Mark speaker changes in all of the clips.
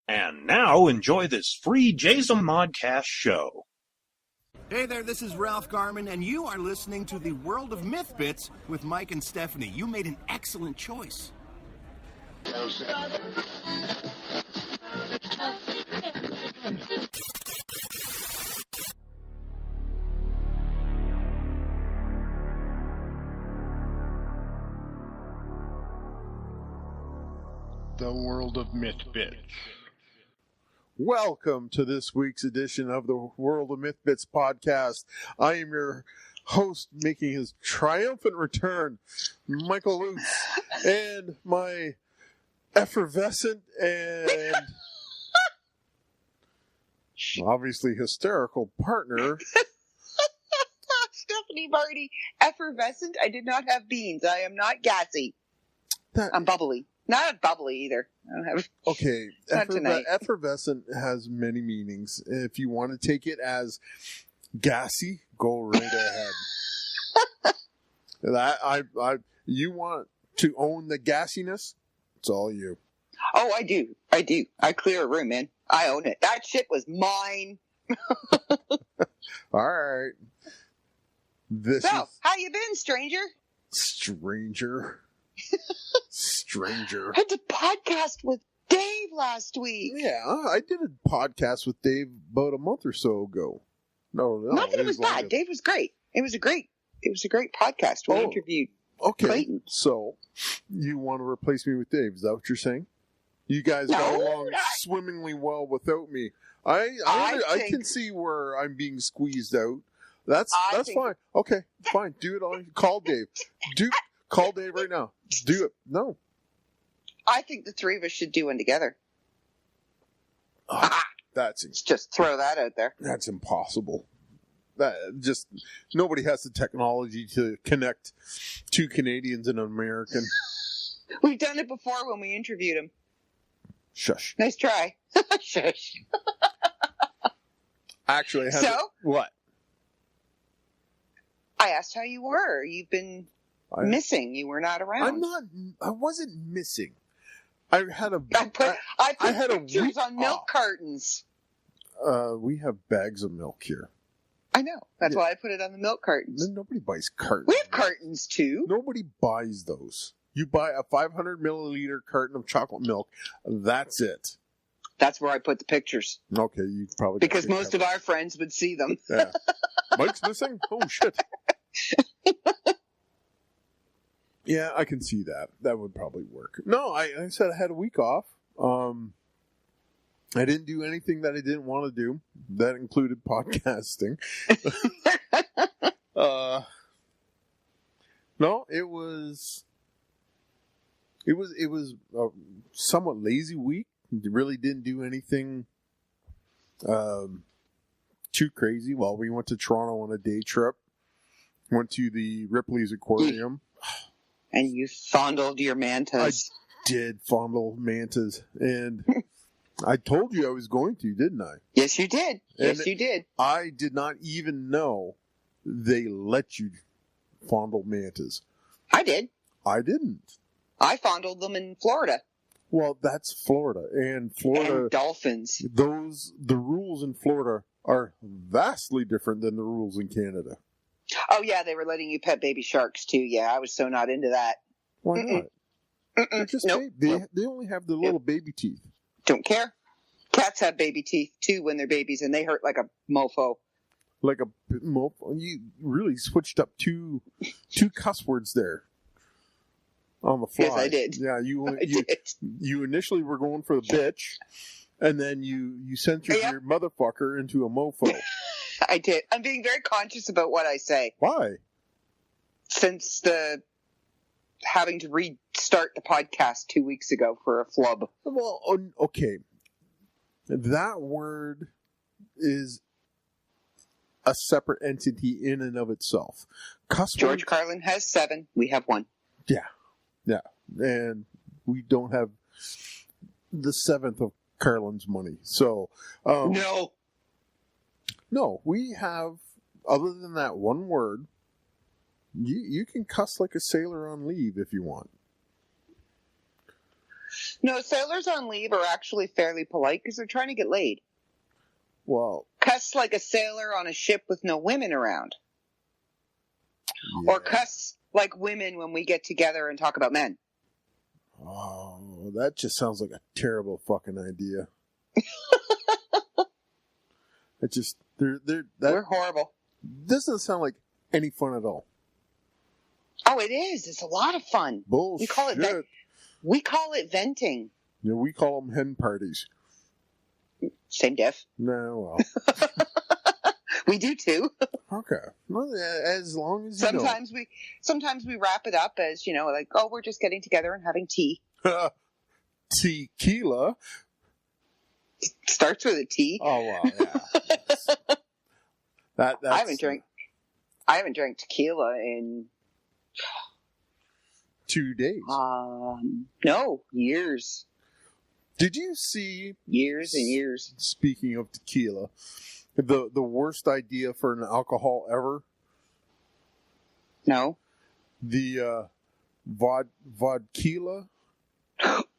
Speaker 1: And now enjoy this free Jason Modcast show.
Speaker 2: Hey there, this is Ralph Garman, and you are listening to the World of Myth Bits with Mike and Stephanie. You made an excellent choice.
Speaker 3: The World of Myth Bits.
Speaker 4: Welcome to this week's edition of the World of Myth Bits podcast. I am your host, making his triumphant return, Michael Lutz, and my effervescent and obviously hysterical partner,
Speaker 5: Stephanie Marty. Effervescent? I did not have beans. I am not gassy. I'm bubbly. Not bubbly either. I don't have.
Speaker 4: Okay,
Speaker 5: Not tonight.
Speaker 4: effervescent has many meanings. If you want to take it as gassy, go right ahead. You want to own the gassiness? It's all you.
Speaker 5: Oh, I do. I clear a room, man. I own it. That shit was mine.
Speaker 4: All right.
Speaker 5: So, how you been, stranger?
Speaker 4: Stranger.
Speaker 5: I had to podcast with Dave last week.
Speaker 4: Yeah, I did a podcast with Dave about a month or so ago. No,
Speaker 5: Not that it was bad. Dave was great. It was a great podcast. We interviewed Clayton.
Speaker 4: So you want to replace me with Dave? Is that what you're saying? You guys got along swimmingly well without me. I can see where I'm being squeezed out. That's fine. Okay, fine. Do it on. Call Dave. Call Dave right now. Do it. No.
Speaker 5: I think the three of us should do one together.
Speaker 4: Let's
Speaker 5: just throw that out there.
Speaker 4: That's impossible. Nobody has the technology to connect two Canadians and an American.
Speaker 5: We've done it before when we interviewed him.
Speaker 4: Shush.
Speaker 5: Nice try. Shush.
Speaker 4: Actually, what?
Speaker 5: I asked how you were. You've been missing. You were not around.
Speaker 4: I wasn't missing. I had a.
Speaker 5: I put pictures on milk
Speaker 4: off.
Speaker 5: cartons.
Speaker 4: We have bags of milk here.
Speaker 5: I know. That's why I put it on the milk cartons.
Speaker 4: Nobody buys cartons.
Speaker 5: We have cartons too.
Speaker 4: Nobody buys those. You buy a 500 milliliter carton of chocolate milk. That's it.
Speaker 5: That's where I put the pictures.
Speaker 4: Okay, you probably
Speaker 5: because most of our friends would see them.
Speaker 4: Yeah. Mike's missing? Oh shit. Yeah, I can see that. That would probably work. No, I said I had a week off. I didn't do anything that I didn't want to do. That included podcasting. No, it was a somewhat lazy week. Really didn't do anything too crazy. Well, we went to Toronto on a day trip. Went to the Ripley's Aquarium.
Speaker 5: And you fondled your mantas.
Speaker 4: I did fondle mantas. And I told you I was going to, didn't I?
Speaker 5: Yes, you did. Yes, you did.
Speaker 4: I did not even know they let you fondle mantas.
Speaker 5: I did.
Speaker 4: I didn't.
Speaker 5: I fondled them in Florida.
Speaker 4: Well, that's Florida. And
Speaker 5: dolphins.
Speaker 4: The rules in Florida are vastly different than the rules in Canada.
Speaker 5: Oh, yeah, they were letting you pet baby sharks, too. Yeah, I was so not into that.
Speaker 4: Why not? They're just they only have the little baby teeth.
Speaker 5: Don't care. Cats have baby teeth, too, when they're babies, and they hurt like a mofo.
Speaker 4: Like a mofo? You really switched up two cuss words there on the fly.
Speaker 5: Yes, I did.
Speaker 4: Yeah, you initially were going for the bitch, and then you censored your motherfucker into a mofo.
Speaker 5: I did. I'm being very conscious about what I say.
Speaker 4: Why?
Speaker 5: Since having to restart the podcast 2 weeks ago for a flub.
Speaker 4: Well, okay. That word is a separate entity in and of itself.
Speaker 5: George Carlin has 7. We have 1.
Speaker 4: Yeah. And we don't have the 7th of Carlin's money. So, No, we have, other than that one word, you can cuss like a sailor on leave if you want.
Speaker 5: No, sailors on leave are actually fairly polite because they're trying to get laid.
Speaker 4: Well,
Speaker 5: Cuss like a sailor on a ship with no women around.
Speaker 4: yeah.
Speaker 5: Or cuss like women when we get together and talk about men.
Speaker 4: Oh, that just sounds like a terrible fucking idea. It just
Speaker 5: We're horrible.
Speaker 4: doesn't sound like any fun at all.
Speaker 5: Oh, it is. It's a lot of fun.
Speaker 4: Bullshit.
Speaker 5: We call it venting.
Speaker 4: Yeah, we call them hen parties.
Speaker 5: Same diff.
Speaker 4: No, well.
Speaker 5: We do too.
Speaker 4: Okay. Well, as long as you
Speaker 5: Sometimes we wrap it up as, like, oh, we're just getting together and having tea.
Speaker 4: know. Tequila.
Speaker 5: Starts with a T.
Speaker 4: Oh, wow, yeah. That's,
Speaker 5: I haven't drank tequila in
Speaker 4: 2 days.
Speaker 5: no, years.
Speaker 4: Did you see?
Speaker 5: Years and years.
Speaker 4: Speaking of tequila, the worst idea for an alcohol ever?
Speaker 5: No.
Speaker 4: The vodkila.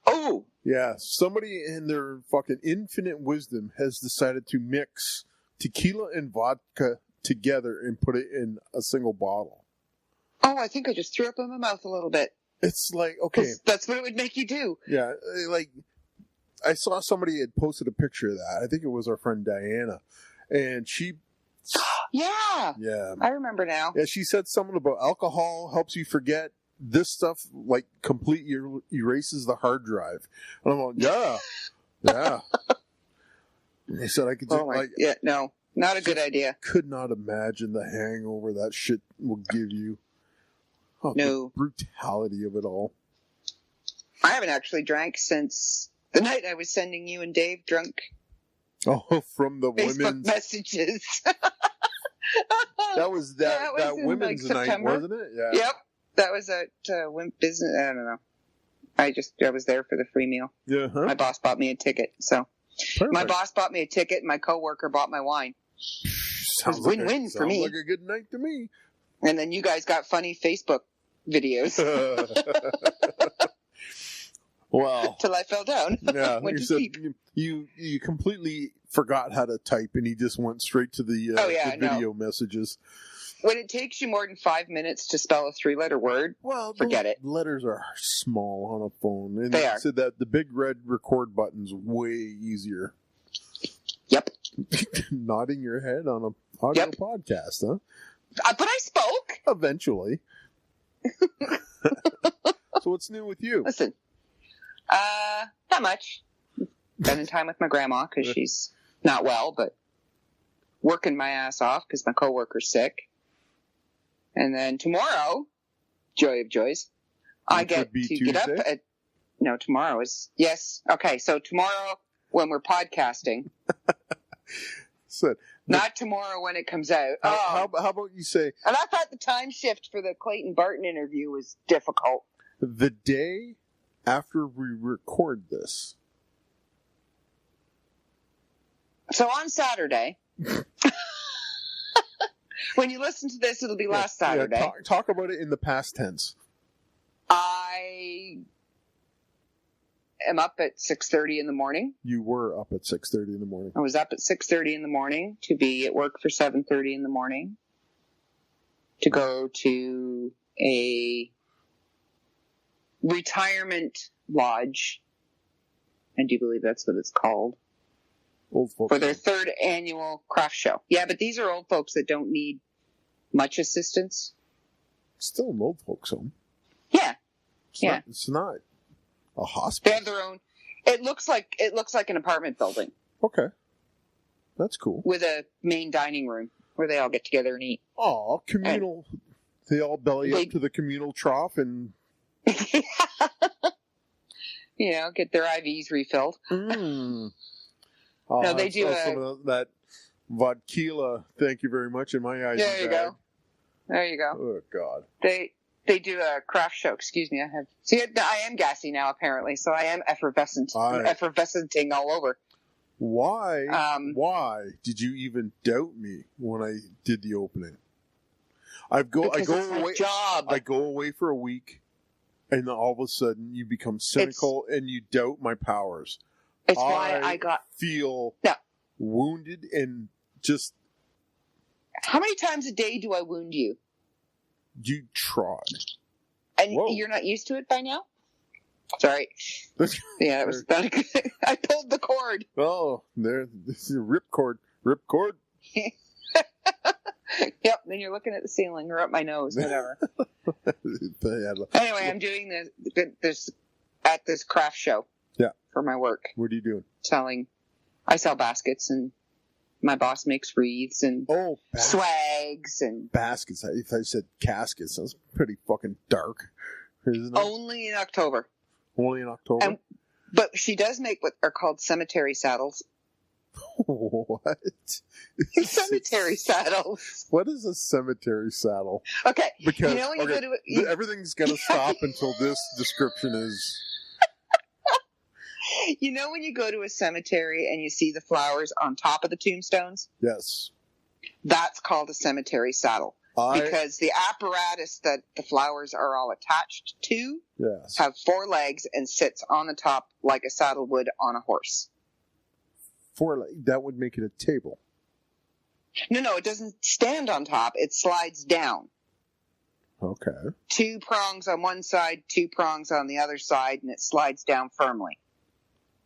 Speaker 5: Oh!
Speaker 4: Yeah, somebody in their fucking infinite wisdom has decided to mix tequila and vodka together and put it in a single bottle.
Speaker 5: Oh, I think I just threw up in my mouth a little bit.
Speaker 4: It's like, okay.
Speaker 5: That's what it would make you do.
Speaker 4: Yeah, like, I saw somebody had posted a picture of that. I think it was our friend Diana. And she...
Speaker 5: Yeah!
Speaker 4: Yeah.
Speaker 5: I remember now.
Speaker 4: Yeah, she said something about alcohol helps you forget. This stuff, like, completely erases the hard drive. And I'm like, yeah. Yeah. And they said I could just,
Speaker 5: yeah, no. Not a good idea.
Speaker 4: Could not imagine the hangover that shit will give you. Oh,
Speaker 5: no.
Speaker 4: The brutality of it all.
Speaker 5: I haven't actually drank since the night I was sending you and Dave drunk.
Speaker 4: Oh, from the
Speaker 5: Facebook
Speaker 4: women's
Speaker 5: messages.
Speaker 4: That was that
Speaker 5: in,
Speaker 4: women's night,
Speaker 5: September.
Speaker 4: wasn't it? Yeah.
Speaker 5: Yep. That was at Wimp Business. I don't know. I was there for the free meal.
Speaker 4: Yeah. Huh?
Speaker 5: My boss bought me a ticket. So
Speaker 4: Perfect.
Speaker 5: my boss bought me a ticket and my coworker bought my wine.
Speaker 4: Sounds
Speaker 5: It was win-win for me.
Speaker 4: Sounds like a good night to me.
Speaker 5: And then you guys got funny Facebook videos.
Speaker 4: Well,
Speaker 5: Till I fell down.
Speaker 4: Yeah,
Speaker 5: Went
Speaker 4: you
Speaker 5: to
Speaker 4: said
Speaker 5: sleep.
Speaker 4: you completely forgot how to type, and he just went straight to the, the video messages.
Speaker 5: When it takes you more than 5 minutes to spell a 3-letter word, forget it.
Speaker 4: Letters are small on a phone, and
Speaker 5: They are.
Speaker 4: said that the big red record button's way easier.
Speaker 5: Yep.
Speaker 4: Nodding your head on a audio
Speaker 5: Yep.
Speaker 4: podcast, huh?
Speaker 5: But I spoke.
Speaker 4: Eventually. So what's new with you?
Speaker 5: Listen, not much. Spending time with my grandma because she's not well, but working my ass off because my coworker's sick. And then tomorrow, joy of joys, I get to get up at... No, tomorrow is... Yes. Okay, so tomorrow when we're podcasting... Not tomorrow when it comes out.
Speaker 4: How about you say...
Speaker 5: And I thought the time shift for the Clayton Barton interview was difficult.
Speaker 4: The day after we record this.
Speaker 5: So on Saturday... When you listen to this, it'll be last Saturday.
Speaker 4: Yeah, talk about it in the past tense.
Speaker 5: I am up at 6:30 in the morning.
Speaker 4: You were up at 6:30 in the morning.
Speaker 5: I was up at 6:30 in the morning to be at work for 7:30 in the morning to go to a retirement lodge. I do believe that's what it's called.
Speaker 4: Old folks
Speaker 5: for their 3rd annual craft show. Yeah, but these are old folks that don't need much assistance.
Speaker 4: Still an old folks home.
Speaker 5: Yeah.
Speaker 4: It's not a hospital.
Speaker 5: They have their own. It looks like an apartment building.
Speaker 4: Okay. That's cool.
Speaker 5: With a main dining room where they all get together and eat.
Speaker 4: Oh, communal. They all belly up to the communal trough and
Speaker 5: get their IVs refilled. No, they do
Speaker 4: some of that vodkila. Thank you very much. In my eyes,
Speaker 5: there you go. There you go.
Speaker 4: Oh God.
Speaker 5: They do a craft show. Excuse me. I am gassy now apparently, so I am effervescent. I'm effervescenting all over.
Speaker 4: Why? Why did you even doubt me when I did the opening? I go away.
Speaker 5: Job.
Speaker 4: I go away for a week, And then all of a sudden you become cynical and you doubt my powers.
Speaker 5: It's why I
Speaker 4: feel wounded and just...
Speaker 5: How many times a day do I wound you?
Speaker 4: You tried.
Speaker 5: And you're not used to it by now? Sorry. Yeah, it was not good. I pulled the cord.
Speaker 4: Oh, this is a ripcord. Ripcord.
Speaker 5: Yep, then you're looking at the ceiling or up my nose, whatever. Anyway, I'm doing this at this craft show.
Speaker 4: Yeah.
Speaker 5: For my work.
Speaker 4: What are you doing?
Speaker 5: I sell baskets, and my boss makes wreaths and swags and
Speaker 4: baskets. If I said caskets, that's pretty fucking dark, isn't it?
Speaker 5: Only in October.
Speaker 4: Only in October.
Speaker 5: But she does make what are called cemetery saddles.
Speaker 4: What?
Speaker 5: Cemetery saddles.
Speaker 4: What is a cemetery saddle?
Speaker 5: Okay.
Speaker 4: Because
Speaker 5: when you go to
Speaker 4: everything's going to stop until this description is...
Speaker 5: You know when you go to a cemetery and you see the flowers on top of the tombstones?
Speaker 4: Yes.
Speaker 5: That's called a cemetery saddle. Because the apparatus that the flowers are all attached to have 4 legs and sits on the top like a saddle would on a horse.
Speaker 4: 4 legs? That would make it a table.
Speaker 5: No, it doesn't stand on top. It slides down.
Speaker 4: Okay.
Speaker 5: 2 prongs on one side, 2 prongs on the other side, and it slides down firmly.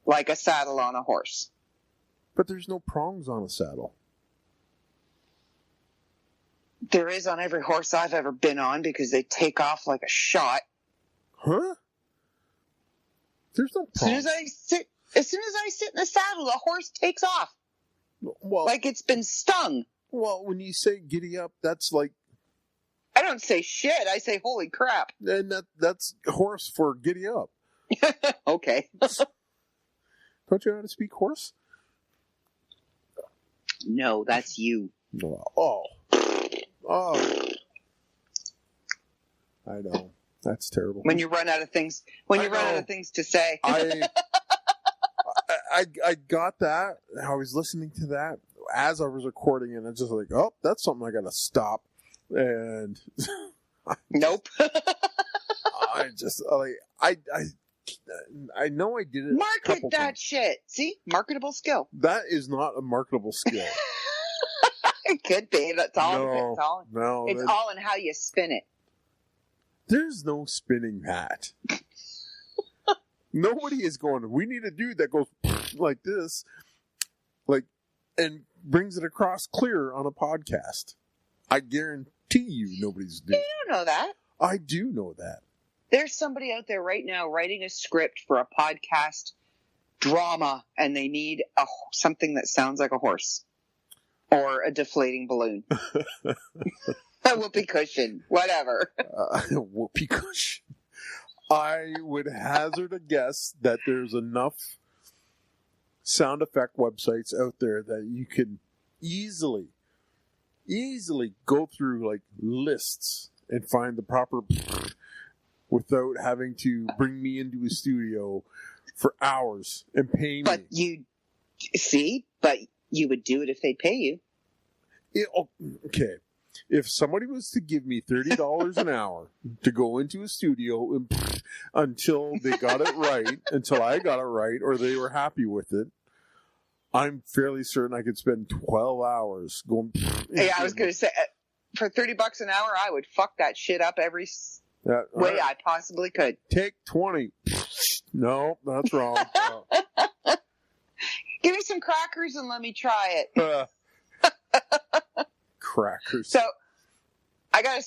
Speaker 5: Like a saddle on a horse.
Speaker 4: But there's no prongs on a saddle.
Speaker 5: There is on every horse I've ever been on because they take off like a shot.
Speaker 4: Huh? There's no prongs.
Speaker 5: As soon as I sit in the saddle, the horse takes off.
Speaker 4: Well,
Speaker 5: like it's been stung.
Speaker 4: Well, when you say giddy up, that's like...
Speaker 5: I don't say shit. I say holy crap.
Speaker 4: And that's horse for giddy up.
Speaker 5: Okay.
Speaker 4: Don't you know how to speak horse?
Speaker 5: No, that's you.
Speaker 4: Oh. I know. That's terrible.
Speaker 5: When you run out of things, to say.
Speaker 4: I got that. I was listening to that as I was recording, and it's just like, oh, that's something I got to stop. And
Speaker 5: nope.
Speaker 4: I know I did it.
Speaker 5: Market that times. Shit. See? Marketable skill.
Speaker 4: That is not a marketable skill.
Speaker 5: It could be. That's all. It's
Speaker 4: No.
Speaker 5: all in how you spin it.
Speaker 4: There's no spinning that. Nobody is going, we need a dude that goes like this, and brings it across clear on a podcast. I guarantee you nobody's doing.
Speaker 5: You don't know that.
Speaker 4: I do know that.
Speaker 5: There's somebody out there right now writing a script for a podcast drama, and they need something that sounds like a horse or a deflating balloon. A whoopee cushion, whatever.
Speaker 4: Whoopee cushion. I would hazard a guess that there's enough sound effect websites out there that you can easily go through like lists and find the proper without having to bring me into a studio for hours and pay me.
Speaker 5: But you would do it if they pay you.
Speaker 4: Okay. If somebody was to give me $30 an hour to go into a studio until they got it right, until I got it right, or they were happy with it, I'm fairly certain I could spend 12 hours going.
Speaker 5: Yeah, I was going to say, for $30 an hour, I would fuck that shit up every way I possibly could.
Speaker 4: Take 20. No, that's wrong.
Speaker 5: Give me some crackers and let me try it.
Speaker 4: Crackers.
Speaker 5: So, I got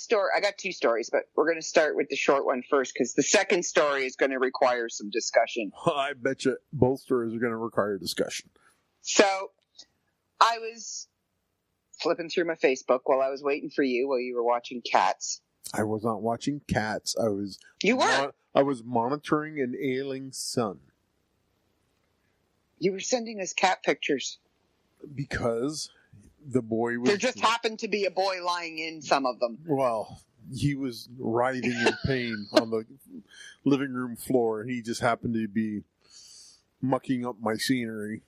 Speaker 5: two stories, but we're going to start with the short one first because the second story is going to require some discussion.
Speaker 4: I bet you both stories are going to require discussion.
Speaker 5: So, I was flipping through my Facebook while I was waiting for you while you were watching Cats.
Speaker 4: I was not watching Cats.
Speaker 5: You were?
Speaker 4: I was monitoring an ailing son.
Speaker 5: You were sending us cat pictures.
Speaker 4: Because the boy was...
Speaker 5: There just happened to be a boy lying in some of them.
Speaker 4: Well, he was writhing in pain on the living room floor, and he just happened to be mucking up my scenery.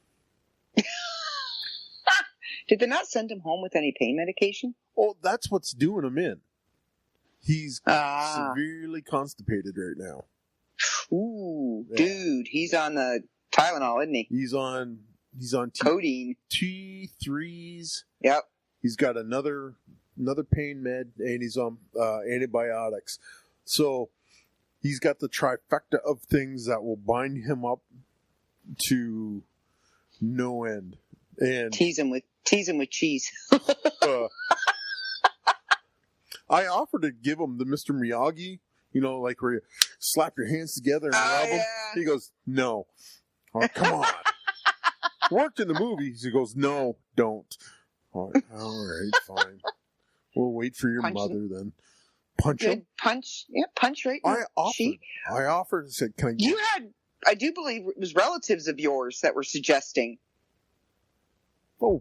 Speaker 5: Did they not send him home with any pain medication?
Speaker 4: Oh, that's what's doing him in. He's severely constipated right now.
Speaker 5: Ooh, dude, he's on the Tylenol, isn't he?
Speaker 4: He's on
Speaker 5: codeine.
Speaker 4: T3s.
Speaker 5: Yep.
Speaker 4: He's got another pain med, and he's on antibiotics. So he's got the trifecta of things that will bind him up to no end. And
Speaker 5: tease him with cheese.
Speaker 4: I offered to give him the Mr. Miyagi, like where you slap your hands together and rub them. He goes, no. Oh, come on. Worked in the movies. He goes, no, don't. All right, fine. We'll wait for your mother then. Punch him.
Speaker 5: Punch right in the cheek.
Speaker 4: I offered and said, can I
Speaker 5: You had, I do believe it was relatives of yours that were suggesting.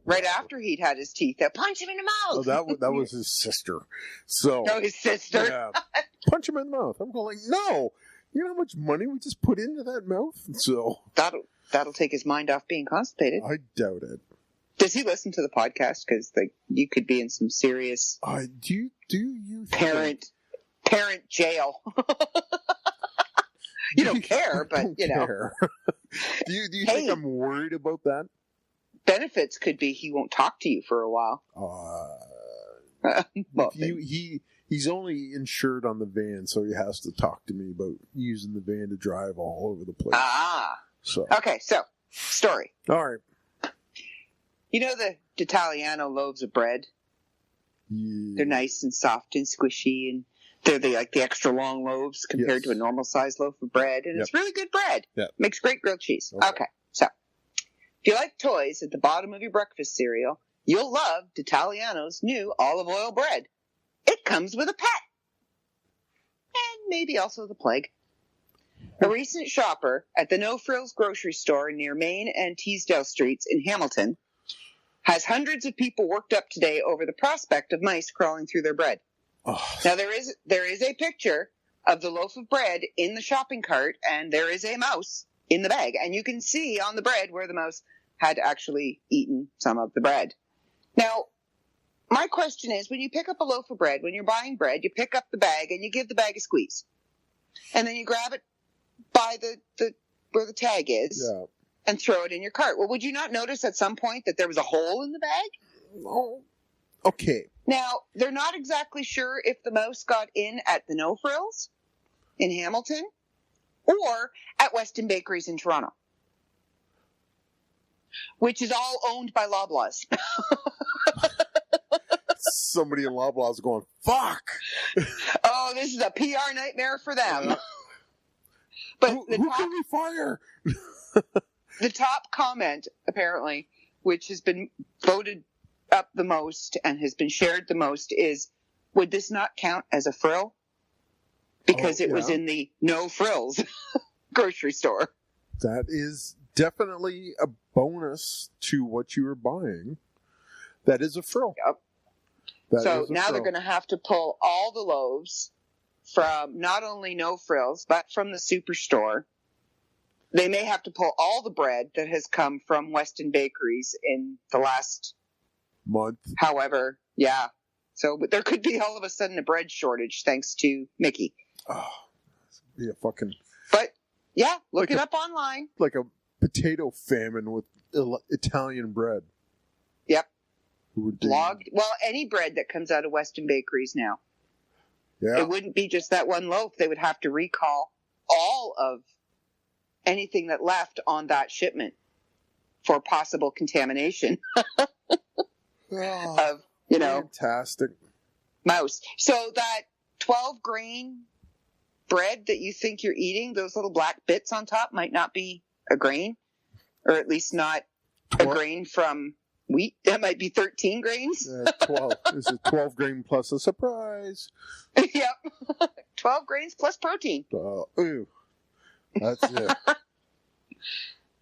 Speaker 5: Right after he'd had his teeth out, punch him in the mouth.
Speaker 4: Oh, that was his sister. So
Speaker 5: his sister.
Speaker 4: Yeah, punch him in the mouth. I'm going, no. You know how much money we just put into that mouth? So
Speaker 5: that'll take his mind off being constipated.
Speaker 4: I doubt it.
Speaker 5: Does he listen to the podcast? Because you could be in some serious.
Speaker 4: Do you
Speaker 5: parent jail? You don't care, but you know.
Speaker 4: Care. Do you think I'm worried about that?
Speaker 5: Benefits could be he won't talk to you for a while.
Speaker 4: He's only insured on the van, so he has to talk to me about using the van to drive all over the place. So
Speaker 5: story.
Speaker 4: All right.
Speaker 5: You know the D'Italiano loaves of bread?
Speaker 4: Yeah.
Speaker 5: They're nice and soft and squishy, and they're the extra long loaves compared to a normal size loaf of bread, and it's really good bread.
Speaker 4: Yep.
Speaker 5: Makes great grilled cheese. Okay, so if you like toys at the bottom of your breakfast cereal, you'll love D'Italiano's new olive oil bread. It comes with a pet. And maybe also the plague. A recent shopper at the No Frills grocery store near Main and Teesdale Streets in Hamilton has hundreds of people worked up today over the prospect of mice crawling through their bread.
Speaker 4: Oh.
Speaker 5: Now, there is a picture of the loaf of bread in the shopping cart, and there is a mouse in the bag. And you can see on the bread where the mouse had actually eaten some of the bread. Now, my question is, when you pick up a loaf of bread, when you're buying bread, you pick up the bag and you give the bag a squeeze. And then you grab it by the where the tag is and throw it in your cart. Well, would you not notice at some point that there was a hole in the bag?
Speaker 4: Oh, okay.
Speaker 5: Now, they're not exactly sure if the mouse got in at the No Frills in Hamilton or at Weston Bakeries in Toronto, which is all owned by Loblaws.
Speaker 4: Somebody in Loblaws going, fuck!
Speaker 5: Oh, this is a PR nightmare for them. But
Speaker 4: who can we fire?
Speaker 5: The top comment, apparently, which has been voted up the most and has been shared the most is, would this not count as a frill? Because it was in the No Frills grocery store.
Speaker 4: That is definitely a bonus to what you were buying. That is a frill.
Speaker 5: Yep. So now they're going to have to pull all the loaves from not only No Frills, but from the Superstore. They may have to pull all the bread that has come from Weston Bakeries in the last
Speaker 4: month.
Speaker 5: However, So there could be all of a sudden a bread shortage thanks to Mickey.
Speaker 4: Oh, be a fucking.
Speaker 5: But look it up online.
Speaker 4: Like a potato famine with Italian bread.
Speaker 5: Yep. Well, any bread that comes out of Weston Bakeries now.
Speaker 4: Yeah.
Speaker 5: It wouldn't be just that one loaf. They would have to recall all of anything that left on that shipment for possible contamination of,
Speaker 4: fantastic
Speaker 5: mouse. So that 12 grain bread that you think you're eating, those little black bits on top might not be a grain, or at least not a grain from wheat. That might be 13 grains.
Speaker 4: 12. Is it 12 grain plus a surprise?
Speaker 5: Yep. 12 grains plus protein.
Speaker 4: Ooh. That's it.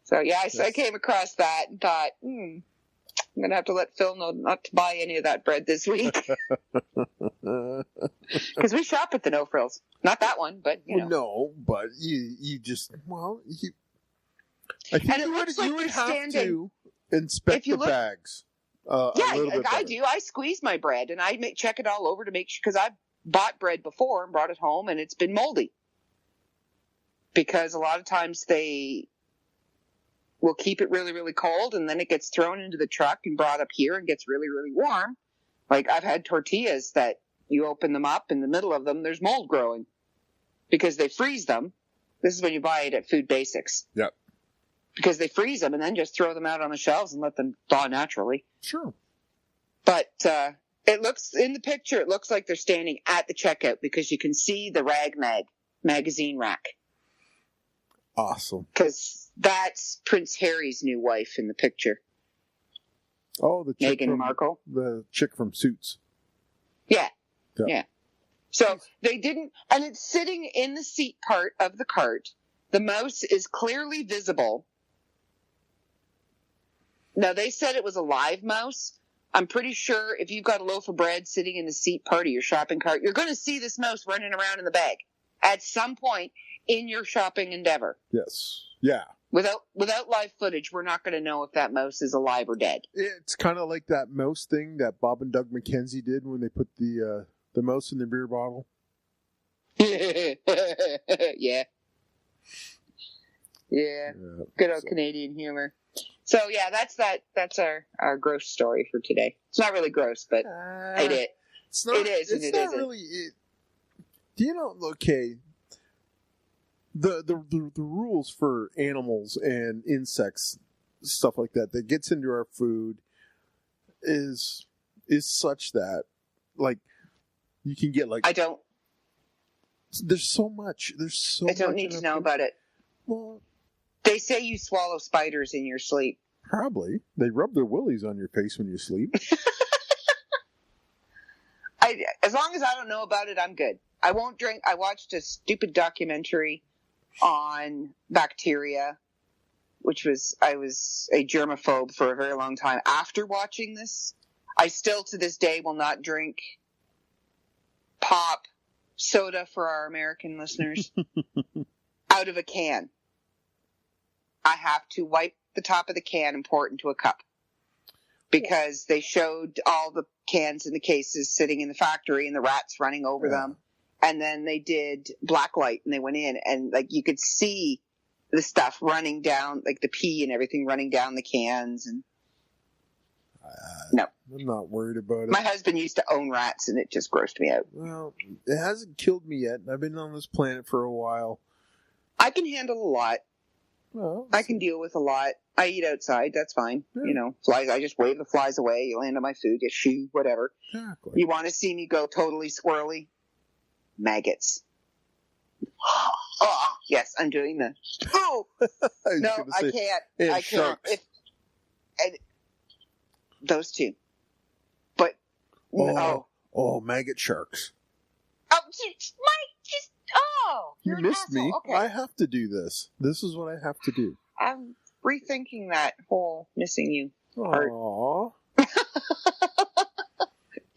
Speaker 5: So, I came across that and thought, I'm going to have to let Phil know not to buy any of that bread this week. Because we shop at the No Frills. Not that one, but, you know.
Speaker 4: No, but you just, I think you would have to inspect the bags.
Speaker 5: I do. I squeeze my bread and I check it all over to make sure, because I've bought bread before and brought it home, and it's been moldy. Because a lot of times they will keep it really, really cold, and then it gets thrown into the truck and brought up here and gets really, really warm. Like, I've had tortillas that you open them up, in the middle of them, there's mold growing. Because they freeze them. This is when you buy it at Food Basics.
Speaker 4: Yep.
Speaker 5: Because they freeze them and then just throw them out on the shelves and let them thaw naturally.
Speaker 4: Sure.
Speaker 5: But it looks, in the picture, it looks like they're standing at the checkout because you can see the Rag magazine rack.
Speaker 4: Awesome.
Speaker 5: Because that's Prince Harry's new wife in the picture.
Speaker 4: Oh, the chick
Speaker 5: Meghan Markle.
Speaker 4: The chick from Suits.
Speaker 5: Yeah. Yeah. So they didn't, and it's sitting in the seat part of the cart. The mouse is clearly visible. Now, they said it was a live mouse. I'm pretty sure if you've got a loaf of bread sitting in the seat part of your shopping cart, you're going to see this mouse running around in the bag at some point in your shopping endeavor.
Speaker 4: Yes. Yeah.
Speaker 5: Without live footage, we're not going to know if that mouse is alive or dead.
Speaker 4: It's kind of like that mouse thing that Bob and Doug McKenzie did when they put the mouse in the beer bottle.
Speaker 5: Yeah. Good old Canadian humor. So yeah, that's our gross story for today. It's not really gross, but it is.
Speaker 4: It's not,
Speaker 5: it is.
Speaker 4: It's
Speaker 5: and it
Speaker 4: not
Speaker 5: isn't.
Speaker 4: really. Do you know? Okay. The rules for animals and insects, stuff like that gets into our food is such that, like, you can get like.
Speaker 5: I don't.
Speaker 4: There's so much.
Speaker 5: I don't need to know about it.
Speaker 4: Well,
Speaker 5: they say you swallow spiders in your sleep.
Speaker 4: Probably. They rub their willies on your face when you sleep.
Speaker 5: As long as I don't know about it, I'm good. I won't drink. I watched a stupid documentary on bacteria, I was a germaphobe for a very long time. After watching this, I still to this day will not drink pop soda for our American listeners out of a can. I have to wipe the top of the can and pour it into a cup because they showed all the cans in the cases sitting in the factory and the rats running over them. And then they did black light and they went in and like you could see the stuff running down, like the pee and everything running down the cans. And no,
Speaker 4: I'm not worried about it.
Speaker 5: My husband used to own rats and it just grossed me out.
Speaker 4: Well, it hasn't killed me yet. I've been on this planet for a while.
Speaker 5: I can handle a lot.
Speaker 4: Well,
Speaker 5: I can deal with a lot. I eat outside. That's fine.
Speaker 4: Yeah.
Speaker 5: You know, flies. I just wave the flies away. You land on my food, you shoo, whatever.
Speaker 4: Exactly.
Speaker 5: You want to see me go totally squirrely? Maggots. Oh, yes, I'm doing the. Oh no, I can't. I can't. Those two. But
Speaker 4: maggot sharks.
Speaker 5: Oh, Mike, just
Speaker 4: you
Speaker 5: you're
Speaker 4: missed
Speaker 5: an
Speaker 4: me.
Speaker 5: asshole. Okay.
Speaker 4: I have to do this. This is what I have to do.
Speaker 5: I'm rethinking that whole missing you part.
Speaker 4: Aww.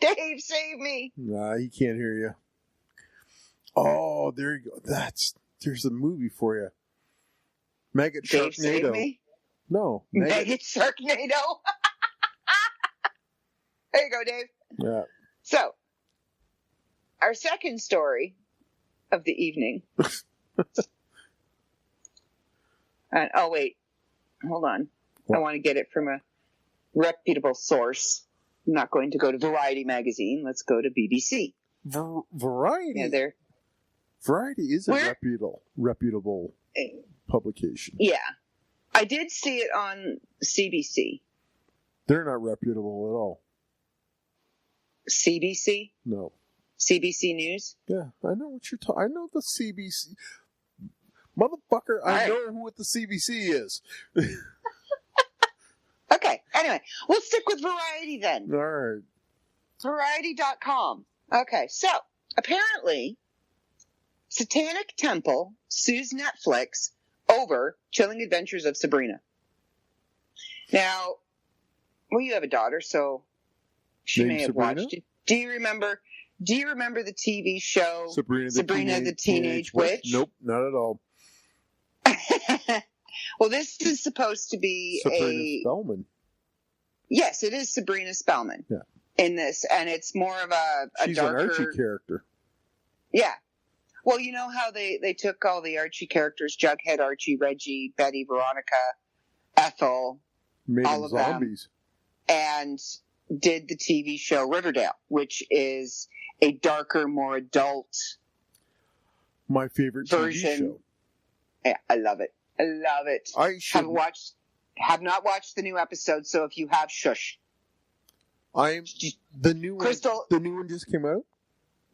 Speaker 5: Dave, save me.
Speaker 4: Nah, he can't hear you. Oh, there you go. There's a movie for you. Maggot
Speaker 5: Dave,
Speaker 4: Sharknado.
Speaker 5: save me.
Speaker 4: No.
Speaker 5: Maggot Sharknado. There you go, Dave.
Speaker 4: Yeah.
Speaker 5: So, our second story of the evening. And wait, hold on.
Speaker 4: What?
Speaker 5: I want to get it from a reputable source. I'm not going to go to Variety magazine. Let's go to BBC.
Speaker 4: Variety.
Speaker 5: Yeah,
Speaker 4: Variety is a reputable publication.
Speaker 5: Yeah, I did see it on CBC.
Speaker 4: They're not reputable at all.
Speaker 5: CBC?
Speaker 4: No.
Speaker 5: CBC News?
Speaker 4: Yeah, I know what you're talking. I know the CBC. Motherfucker, I know what the CBC is.
Speaker 5: Okay, anyway, we'll stick with Variety then.
Speaker 4: All right.
Speaker 5: Variety.com. Okay, so apparently, Satanic Temple sues Netflix over Chilling Adventures of Sabrina. Now, well, you have a daughter, so she may have watched it. Do you remember the TV show Sabrina the Teenage Witch?
Speaker 4: Nope, not at all.
Speaker 5: Well, this is supposed to be
Speaker 4: Sabrina Spellman.
Speaker 5: Yes, it is Sabrina Spellman.
Speaker 4: Yeah.
Speaker 5: In this, and it's more of a
Speaker 4: She's
Speaker 5: darker.
Speaker 4: an Archie character.
Speaker 5: Yeah. Well, you know how they took all the Archie characters, Jughead, Archie, Reggie, Betty, Veronica, Ethel,
Speaker 4: Made
Speaker 5: all
Speaker 4: them
Speaker 5: of
Speaker 4: zombies.
Speaker 5: them, and did the TV show Riverdale, which is a darker, more adult
Speaker 4: My favorite
Speaker 5: version.
Speaker 4: TV show.
Speaker 5: Yeah, I love it. I love it.
Speaker 4: I should.
Speaker 5: Have not watched the new episode, so if you have, shush.
Speaker 4: The new
Speaker 5: Crystal.
Speaker 4: one. The new one just came out.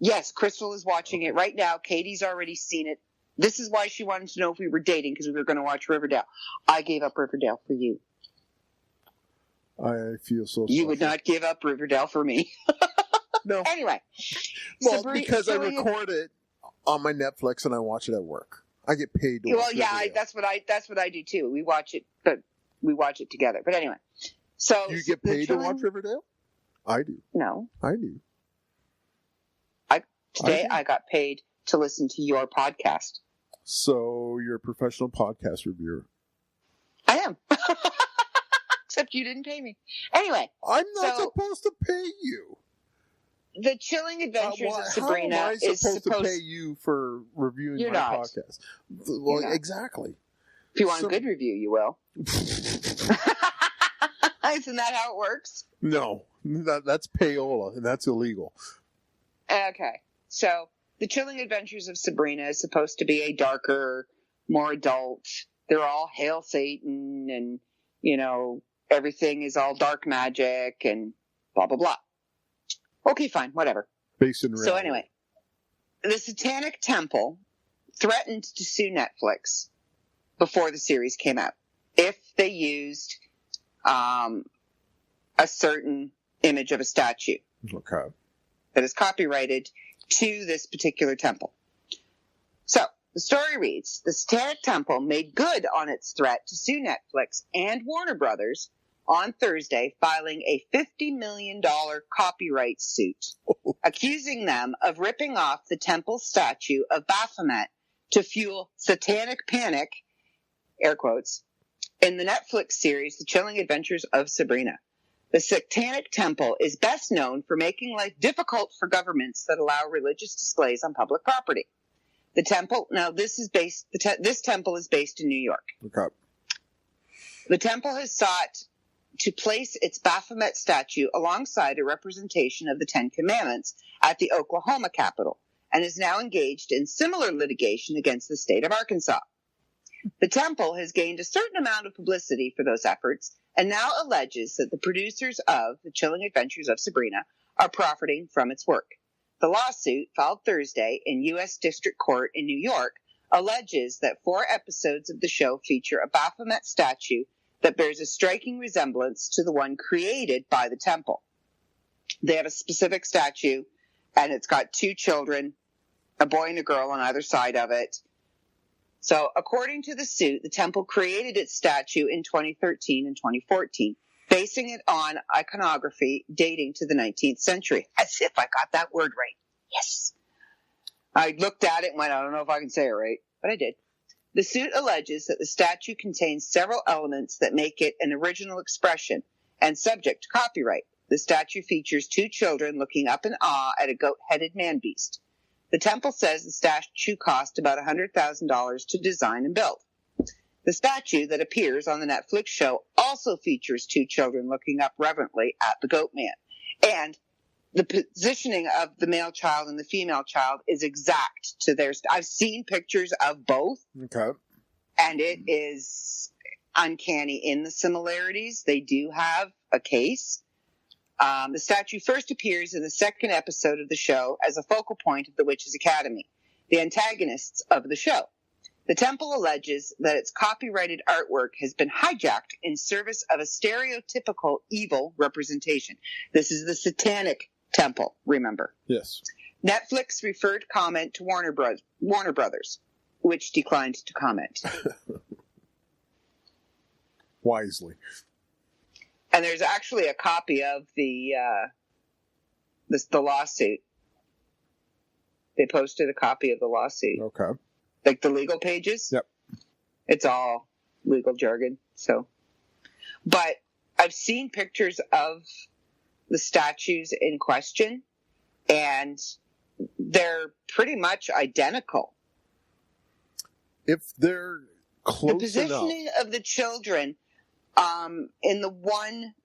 Speaker 5: Yes, Crystal is watching it right now. Katie's already seen it. This is why she wanted to know if we were dating, because we were going to watch Riverdale. I gave up Riverdale for you.
Speaker 4: I feel so.
Speaker 5: You would not give up Riverdale for me.
Speaker 4: No.
Speaker 5: Anyway.
Speaker 4: Well, because I record it on my Netflix and I watch it at work. I get paid to watch
Speaker 5: Well, yeah, that's what I do too. We watch it together. But anyway. So
Speaker 4: you get paid to watch Riverdale? I do.
Speaker 5: No.
Speaker 4: I do.
Speaker 5: Today I got paid to listen to your podcast.
Speaker 4: So you're a professional podcast reviewer.
Speaker 5: I am. Except you didn't pay me. Anyway.
Speaker 4: I'm not supposed to pay you.
Speaker 5: The Chilling Adventures of Sabrina
Speaker 4: how am I
Speaker 5: is supposed
Speaker 4: to pay you for reviewing
Speaker 5: You're
Speaker 4: my
Speaker 5: not.
Speaker 4: podcast? Well, exactly.
Speaker 5: If you want a good review, you will. Isn't that how it works?
Speaker 4: No, that's payola, and that's illegal.
Speaker 5: Okay. So, The Chilling Adventures of Sabrina is supposed to be a darker, more adult. They're all Hail Satan, and, everything is all dark magic, and blah, blah, blah. Okay, fine, whatever.
Speaker 4: Based in reality.
Speaker 5: So anyway, the Satanic Temple threatened to sue Netflix before the series came out if they used a certain image of a statue that is copyrighted to this particular temple. So the story reads, the Satanic Temple made good on its threat to sue Netflix and Warner Brothers on Thursday, filing a $50 million copyright suit, accusing them of ripping off the temple statue of Baphomet to fuel satanic panic, air quotes, in the Netflix series The Chilling Adventures of Sabrina. The Satanic Temple is best known for making life difficult for governments that allow religious displays on public property. The temple, this temple is based in New York.
Speaker 4: Okay.
Speaker 5: The temple has sought to place its Baphomet statue alongside a representation of the Ten Commandments at the Oklahoma Capitol and is now engaged in similar litigation against the state of Arkansas. The temple has gained a certain amount of publicity for those efforts and now alleges that the producers of The Chilling Adventures of Sabrina are profiting from its work. The lawsuit, filed Thursday in U.S. District Court in New York, alleges that 4 episodes of the show feature a Baphomet statue that bears a striking resemblance to the one created by the temple. They have a specific statue, and it's got 2 children, a boy and a girl on either side of it. So, according to the suit, the temple created its statue in 2013 and 2014, basing it on iconography dating to the 19th century. As if I got that word right. Yes. I looked at it and went, I don't know if I can say it right, but I did. The suit alleges that the statue contains several elements that make it an original expression and subject to copyright. The statue features 2 children looking up in awe at a goat-headed man-beast. The temple says the statue cost about $100,000 to design and build. The statue that appears on the Netflix show also features 2 children looking up reverently at the goat man. And the positioning of the male child and the female child is exact to their... I've seen pictures of both.
Speaker 4: Okay.
Speaker 5: And it is uncanny in the similarities. They do have a case. The statue first appears in the 2nd episode of the show as a focal point of the Witches' Academy, the antagonists of the show. The temple alleges that its copyrighted artwork has been hijacked in service of a stereotypical evil representation. This is the Satanic Temple, remember?
Speaker 4: Yes.
Speaker 5: Netflix referred comment to Warner Brothers, which declined to comment.
Speaker 4: Wisely.
Speaker 5: And there's actually a copy of the lawsuit. They posted a copy of the lawsuit.
Speaker 4: Okay.
Speaker 5: Like the legal pages.
Speaker 4: Yep.
Speaker 5: It's all legal jargon. So, but I've seen pictures of the statues in question, and they're pretty much identical.
Speaker 4: If they're close
Speaker 5: the positioning
Speaker 4: enough.
Speaker 5: of the children, in the one,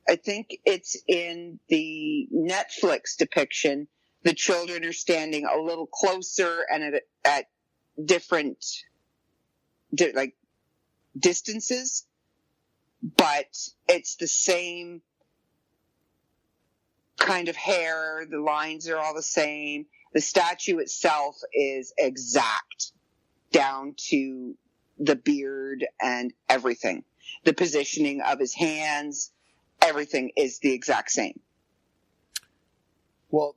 Speaker 5: I think it's in the Netflix depiction, the children are standing a little closer and at different, like, distances, but it's the same kind of hair. The lines are all the same. The statue itself is exact down to the beard and everything. The positioning of his hands, everything is the exact same.
Speaker 4: Well,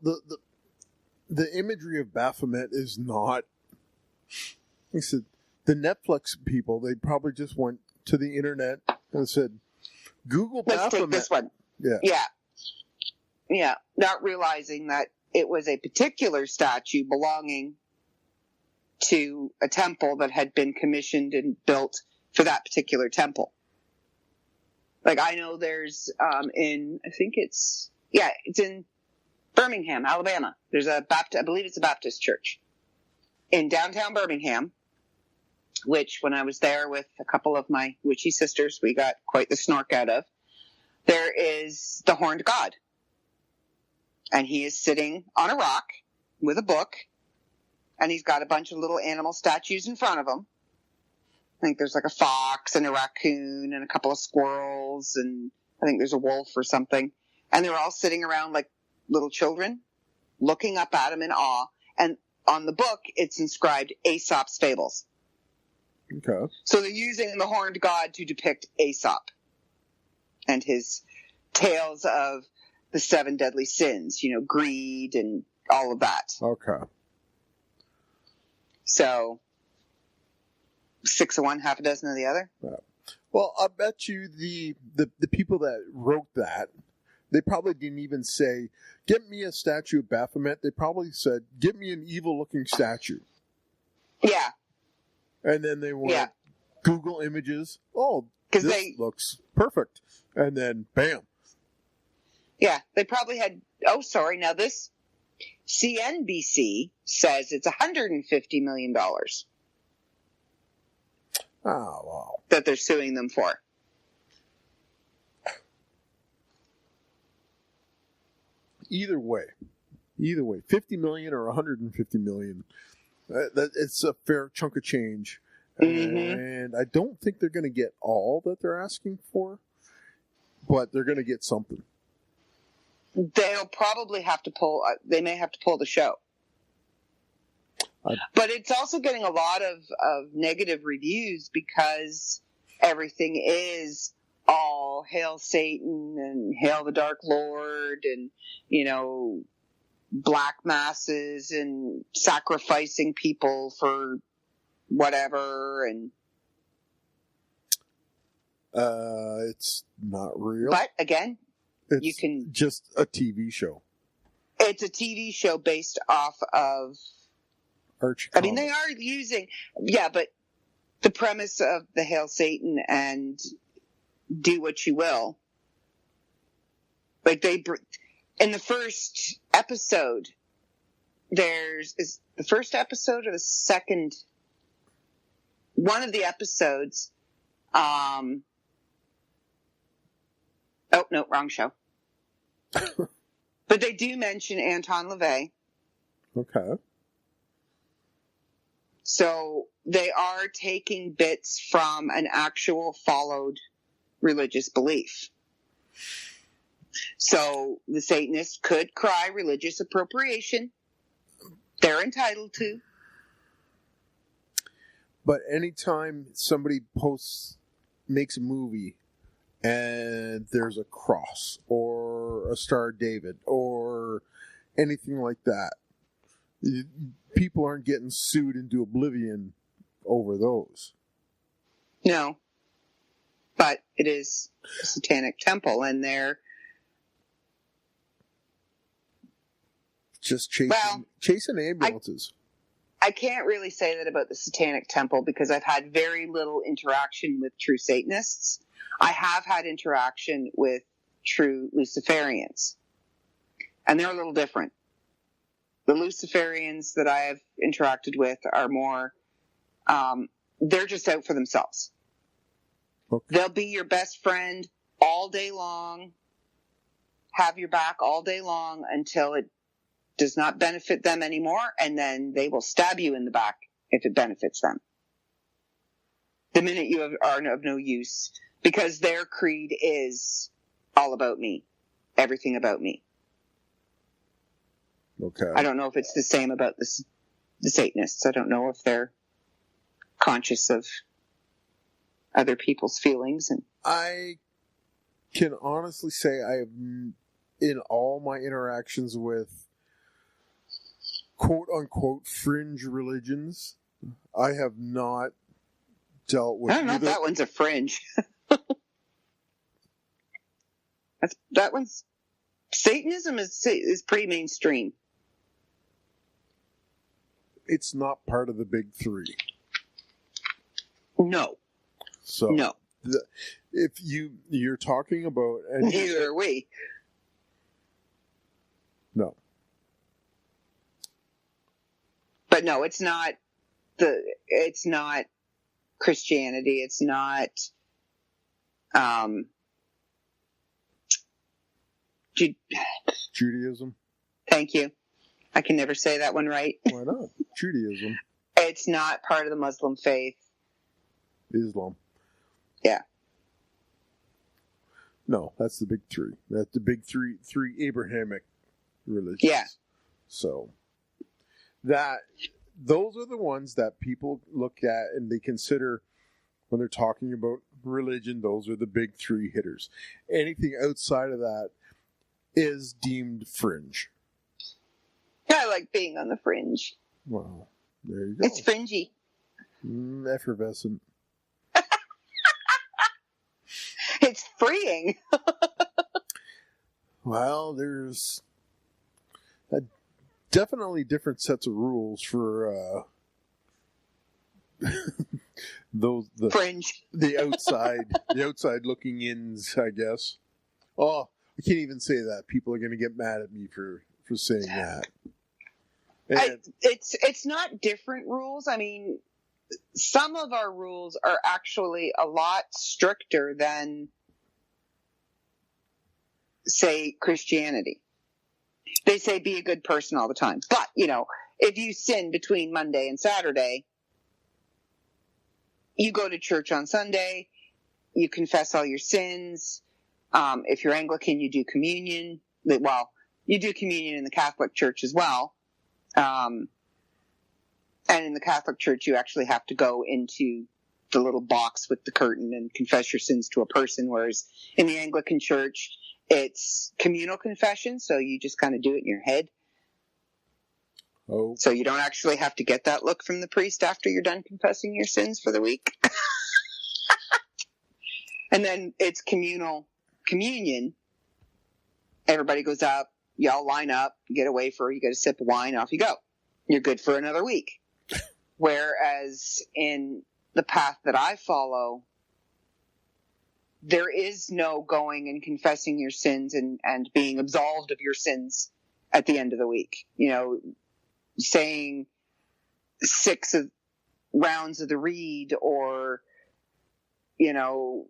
Speaker 4: the imagery of Baphomet is not. He said the Netflix people, they probably just went to the internet and said, "Google Baphomet."
Speaker 5: Let's take this one. Yeah. Not realizing that it was a particular statue belonging to a temple that had been commissioned and built for that particular temple. Like, I know there's it's in Birmingham, Alabama. There's I believe it's a Baptist church in downtown Birmingham, which when I was there with a couple of my witchy sisters, we got quite the snork out of. There is the Horned God. And he is sitting on a rock with a book, and he's got a bunch of little animal statues in front of him. I think there's like a fox and a raccoon and a couple of squirrels, and I think there's a wolf or something. And they're all sitting around like little children, looking up at him in awe. And on the book, it's inscribed Aesop's Fables.
Speaker 4: Okay.
Speaker 5: So they're using the Horned God to depict Aesop and his tales of the 7 deadly sins, greed and all of that.
Speaker 4: Okay.
Speaker 5: So 6 of one, half a dozen of the other.
Speaker 4: Yeah. Well, I bet you the people that wrote that, they probably didn't even say, "Get me a statue of Baphomet." They probably said, "Get me an evil-looking statue."
Speaker 5: Yeah.
Speaker 4: And then they went Google images. Oh, this looks perfect. And then, bam.
Speaker 5: Yeah, they probably had, now this CNBC says it's $150 million.
Speaker 4: Oh, wow.
Speaker 5: That they're suing them for.
Speaker 4: Either way, 50 million or 150 million, it's a fair chunk of change. Mm-hmm. And I don't think they're going to get all that they're asking for, but they're going to get something.
Speaker 5: They'll probably have to they may have to pull the show. But it's also getting a lot of negative reviews because everything is all hail Satan and hail the Dark Lord and, black masses and sacrificing people for whatever. And
Speaker 4: it's not real.
Speaker 5: But again,
Speaker 4: it's just a TV show.
Speaker 5: It's a TV show based off of
Speaker 4: Archie.
Speaker 5: I mean, they are using, but the premise of the Hail Satan and do what you will. Like in the first episode, is the first episode or the second? One of the episodes. Oh, no, wrong show. But they do mention Anton LaVey.
Speaker 4: Okay.
Speaker 5: So they are taking bits from an actual followed religious belief. So the Satanists could cry religious appropriation. They're entitled to.
Speaker 4: But anytime somebody makes a movie and there's a cross or a Star of David or anything like that, people aren't getting sued into oblivion over those.
Speaker 5: No. But it is a satanic temple, and they're
Speaker 4: just chasing ambulances.
Speaker 5: I can't really say that about the satanic temple because I've had very little interaction with true Satanists. I have had interaction with true Luciferians, and they're a little different. the Luciferians that I have interacted with are more, they're just out for themselves.
Speaker 4: Okay.
Speaker 5: They'll be your best friend all day long, have your back all day long until it does not benefit them anymore, and then they will stab you in the back if it benefits them. The minute you are of no use, because their creed is all about me, everything about me.
Speaker 4: Okay.
Speaker 5: I don't know if it's the same about the Satanists. I don't know if they're conscious of other people's feelings. And
Speaker 4: I can honestly say I have, in all my interactions with quote-unquote fringe religions, I have not dealt with...
Speaker 5: I don't know if that one's a fringe. that one's... Satanism is pretty mainstream.
Speaker 4: It's not part of the big three.
Speaker 5: No.
Speaker 4: So
Speaker 5: no.
Speaker 4: If you're talking about...
Speaker 5: Neither are we.
Speaker 4: No.
Speaker 5: But no, it's not Christianity. It's not
Speaker 4: Judaism.
Speaker 5: Thank you. I can never say that one right.
Speaker 4: Why not? Judaism.
Speaker 5: It's not part of the Muslim faith.
Speaker 4: Islam.
Speaker 5: Yeah.
Speaker 4: No, that's the big three. That's the big three Abrahamic religions.
Speaker 5: Yeah.
Speaker 4: So those are the ones that people look at and they consider when they're talking about religion. Those are the big three hitters. Anything outside of that is deemed fringe.
Speaker 5: I like being on the fringe.
Speaker 4: Well, there you go.
Speaker 5: It's fringy.
Speaker 4: Effervescent.
Speaker 5: It's freeing.
Speaker 4: Well, there's definitely different sets of rules for the
Speaker 5: fringe,
Speaker 4: the outside looking ins, I guess. Oh, I can't even say that. People are going to get mad at me for saying that.
Speaker 5: It's not different rules. I mean, some of our rules are actually a lot stricter than, say, Christianity. They say be a good person all the time. But, if you sin between Monday and Saturday, you go to church on Sunday, you confess all your sins. If you're Anglican, you do communion. Well, you do communion in the Catholic Church as well. And in the Catholic Church, you actually have to go into the little box with the curtain and confess your sins to a person, whereas in the Anglican Church, it's communal confession, so you just kind of do it in your head.
Speaker 4: Oh.
Speaker 5: So you don't actually have to get that look from the priest after you're done confessing your sins for the week. And then it's communion. Everybody goes up, y'all line up, you get a wafer, you get a sip of wine, off you go. You're good for another week. Whereas in the path that I follow, there is no going and confessing your sins and being absolved of your sins at the end of the week. Saying 6 rounds of the reed or, 12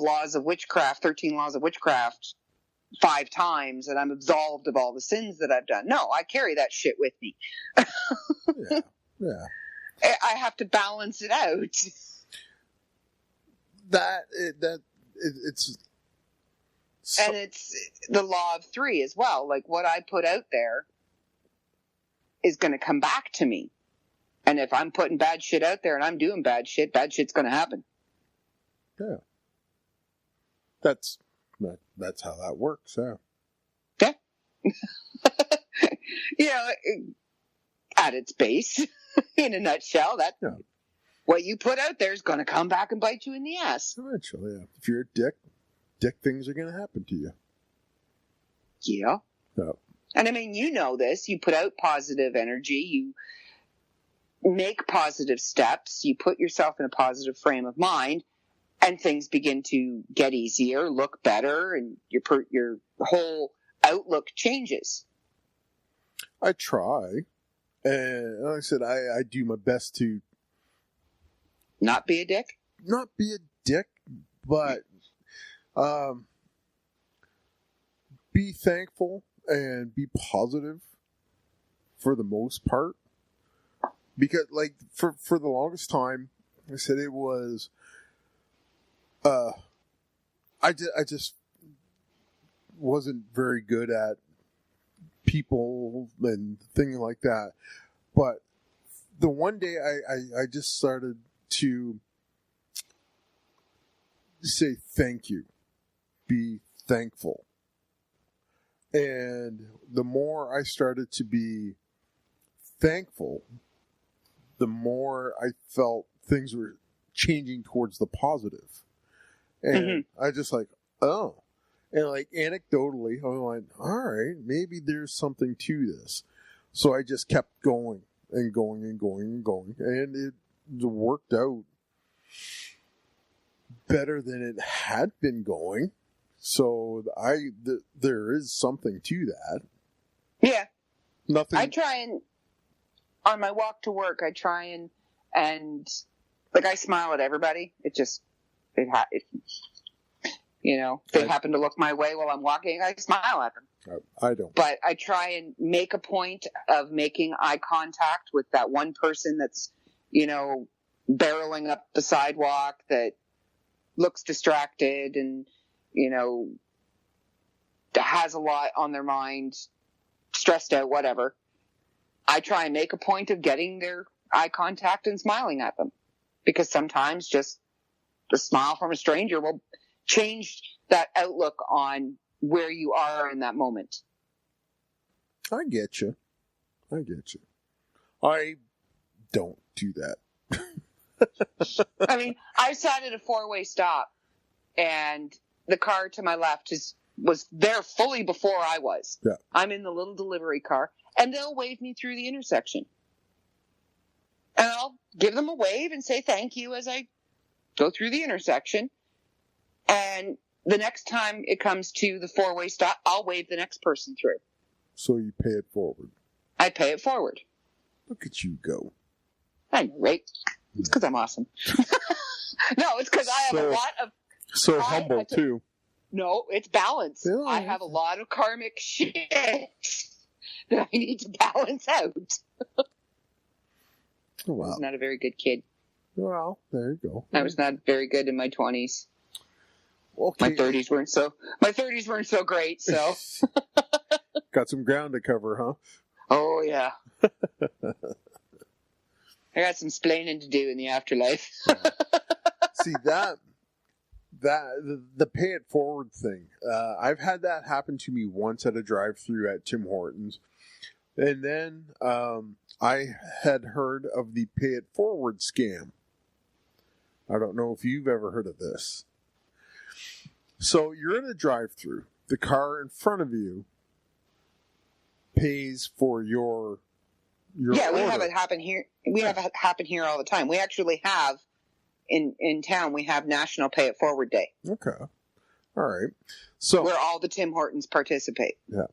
Speaker 5: laws of witchcraft, 13 laws of witchcraft 5 times and I'm absolved of all the sins that I've done. No, I carry that shit with me.
Speaker 4: Yeah.
Speaker 5: I have to balance it out.
Speaker 4: It's
Speaker 5: and it's the law of 3 as well. Like what I put out there is going to come back to me. And if I'm putting bad shit out there and I'm doing bad shit's going to happen.
Speaker 4: Yeah. That's how that works, yeah.
Speaker 5: Yeah. At its base, in a nutshell, what you put out there is going to come back and bite you in the ass.
Speaker 4: Eventually, yeah. If you're a dick things are going to happen to you.
Speaker 5: Yeah.
Speaker 4: Yeah.
Speaker 5: And I mean, this. You put out positive energy. You make positive steps. You put yourself in a positive frame of mind, and things begin to get easier, look better, and your whole outlook changes.
Speaker 4: I try. And like I said, I do my best to
Speaker 5: Not be a dick?
Speaker 4: not be a dick, but be thankful and be positive for the most part. Because, like, for the longest time, I said it was, I just wasn't very good at people and things like that. But the one day I just started to say thank you, be thankful. And the more I started to be thankful, the more I felt things were changing towards the positive. And I just like, oh. And like anecdotally, I'm like, all right, maybe there's something to this. So I just kept going and going and going and going. And it worked out better than it had been going. So there is something to that.
Speaker 5: Yeah.
Speaker 4: Nothing.
Speaker 5: I try and, on my walk to work, I try and like I smile at everybody. They happen to look my way while I'm walking, I smile at them.
Speaker 4: I don't.
Speaker 5: But I try and make a point of making eye contact with that one person that's, barreling up the sidewalk that looks distracted and, has a lot on their mind, stressed out, whatever. I try and make a point of getting their eye contact and smiling at them, because sometimes just the smile from a stranger will change that outlook on where you are in that moment.
Speaker 4: I get you. I don't do that.
Speaker 5: I mean, I sat at a 4-way stop, and the car to my left was there fully before I was.
Speaker 4: Yeah.
Speaker 5: I'm in the little delivery car, and they'll wave me through the intersection. And I'll give them a wave and say thank you as I go through the intersection. And the next time it comes to the 4-way stop, I'll wave the next person through.
Speaker 4: So you pay it forward.
Speaker 5: I pay it forward.
Speaker 4: Look at you go.
Speaker 5: I know, right? It's because I'm awesome. No, it's because I have a lot of...
Speaker 4: So humble, too.
Speaker 5: No, it's balance.
Speaker 4: Yeah.
Speaker 5: I have a lot of karmic shit that I need to balance out.
Speaker 4: Oh, wow.
Speaker 5: I was not a very good kid.
Speaker 4: Well, there you go.
Speaker 5: I was not very good in my 20s.
Speaker 4: Okay.
Speaker 5: My 30s weren't so great, so.
Speaker 4: Got some ground to cover, huh?
Speaker 5: Oh, yeah. I got some splaining to do in the afterlife.
Speaker 4: See, the pay it forward thing, I've had that happen to me once at a drive-thru at Tim Hortons. And then I had heard of the pay it forward scam. I don't know if you've ever heard of this. So you're in a drive-thru. The car in front of you pays for your
Speaker 5: yeah, we
Speaker 4: order.
Speaker 5: have it happen here. We have it happen here all the time. We actually have in town. We have National Pay It Forward Day.
Speaker 4: Okay, all right. So
Speaker 5: where all the Tim Hortons participate.
Speaker 4: Yeah.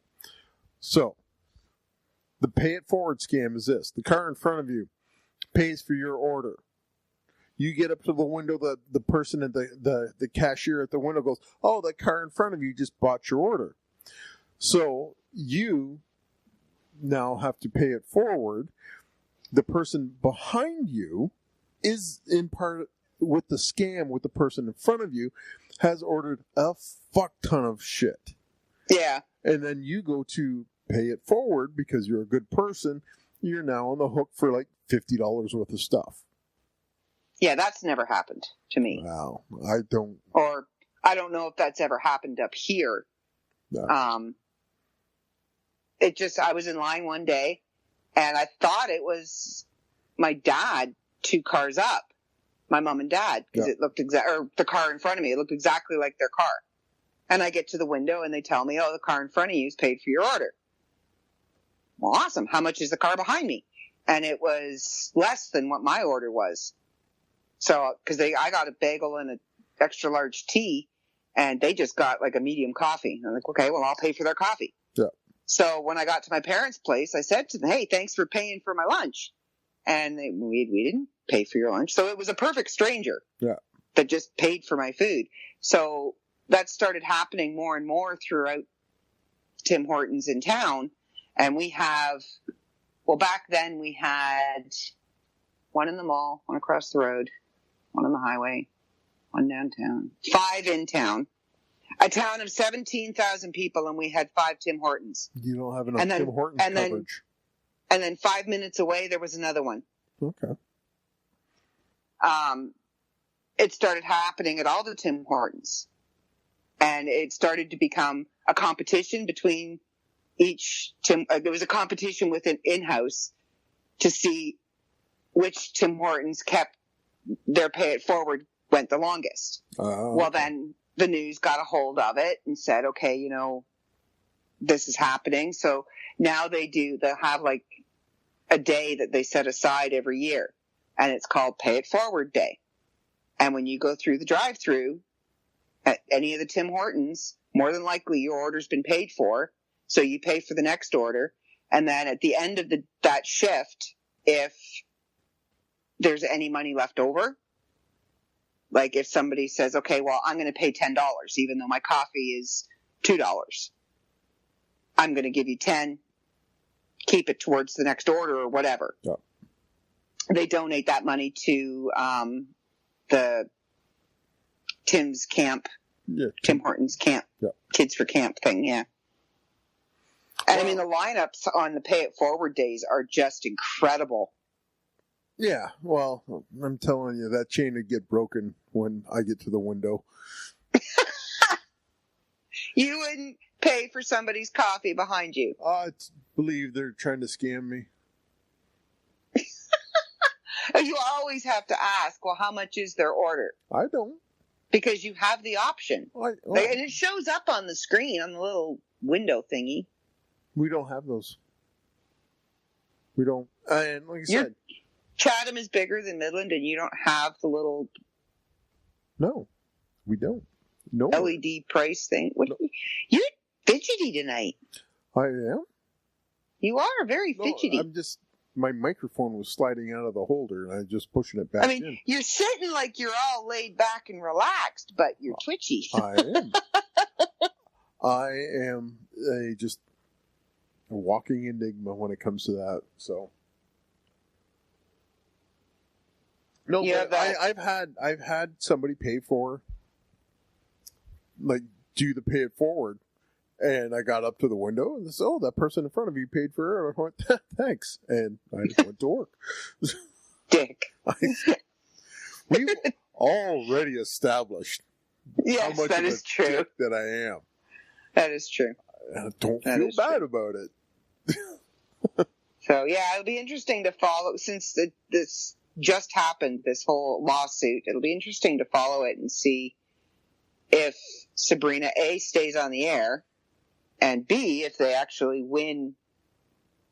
Speaker 4: So the pay it forward scam is this: the car in front of you pays for your order. You get up to the window, the person at the cashier at the window goes, "Oh, that car in front of you just bought your order." So you now have to pay it forward. The person behind you is in part with the scam with the person in front of you, has ordered a fuck ton of shit.
Speaker 5: Yeah.
Speaker 4: And then you go to pay it forward because you're a good person. You're now on the hook for like $50 worth of stuff.
Speaker 5: Yeah, that's never happened to me.
Speaker 4: Wow. I don't
Speaker 5: know if that's ever happened up here.
Speaker 4: No.
Speaker 5: I was in line one day and I thought it was my dad 2 cars up, my mom and dad, because it looked or the car in front of me, it looked exactly like their car. And I get to the window and they tell me, "Oh, the car in front of you's paid for your order." Well, awesome. How much is the car behind me? And it was less than what my order was. So, because I got a bagel and an extra large tea, and they just got like a medium coffee. And I'm like, okay, well, I'll pay for their coffee.
Speaker 4: Yeah.
Speaker 5: So when I got to my parents' place, I said to them, hey, thanks for paying for my lunch. And we didn't pay for your lunch. So it was a perfect stranger that just paid for my food. So that started happening more and more throughout Tim Hortons in town. And we have, well, back then we had one in the mall, one across the road, one on the highway, one downtown, 5 in town. A town of 17,000 people, and we had 5 Tim Hortons.
Speaker 4: You don't have enough Tim Hortons coverage.
Speaker 5: And then 5 minutes away, there was another one.
Speaker 4: Okay.
Speaker 5: It started happening at all the Tim Hortons. And it started to become a competition between each Tim. There was a competition within in-house to see which Tim Hortons kept their pay it forward went the longest. Well, then the news got a hold of it and said, okay, you know, this is happening. So now they'll have like a day that they set aside every year, and it's called Pay It Forward Day. And when you go through the drive-through at any of the Tim Hortons, more than likely your order's been paid for, so you pay for the next order. And then at the end of that shift, if there's any money left over, like if somebody says, okay, well, I'm going to pay $10, even though my coffee is $2. I'm going to give you 10, keep it towards the next order or whatever.
Speaker 4: Yeah.
Speaker 5: They donate that money to the Tim's camp, Tim Hortons camp, Kids for Camp thing, yeah. And I mean, the lineups on the Pay It Forward days are just incredible.
Speaker 4: Yeah, well, I'm telling you, that chain would get broken when I get to the window.
Speaker 5: You wouldn't pay for somebody's coffee behind you.
Speaker 4: I believe they're trying to scam me.
Speaker 5: You always have to ask, well, how much is their order?
Speaker 4: I don't.
Speaker 5: Because you have the option.
Speaker 4: And
Speaker 5: it shows up on the screen, on the little window thingy.
Speaker 4: We don't have those. We don't. And like I said,
Speaker 5: Chatham is bigger than Midland, and you don't have the little...
Speaker 4: No, we don't. No
Speaker 5: LED price thing. You're fidgety tonight.
Speaker 4: I am?
Speaker 5: You are very fidgety.
Speaker 4: I'm just... My microphone was sliding out of the holder, and I'm just pushing it back in.
Speaker 5: You're sitting like you're all laid back and relaxed, but you're twitchy.
Speaker 4: I am. I am just a walking enigma when it comes to that. So, no, but I've had somebody pay for, like, do the Pay It Forward. And I got up to the window and said, oh, that person in front of you paid for it. And I went, thanks. And I just went to work.
Speaker 5: Dick.
Speaker 4: We've already establised how much of a dick that I am.
Speaker 5: That is true.
Speaker 4: And I don't feel bad about it.
Speaker 5: So, yeah, it'll be interesting to follow. Since this just happened, this whole lawsuit, it'll be interesting to follow it and see if Sabrina, A, stays on the air, and B, if they actually win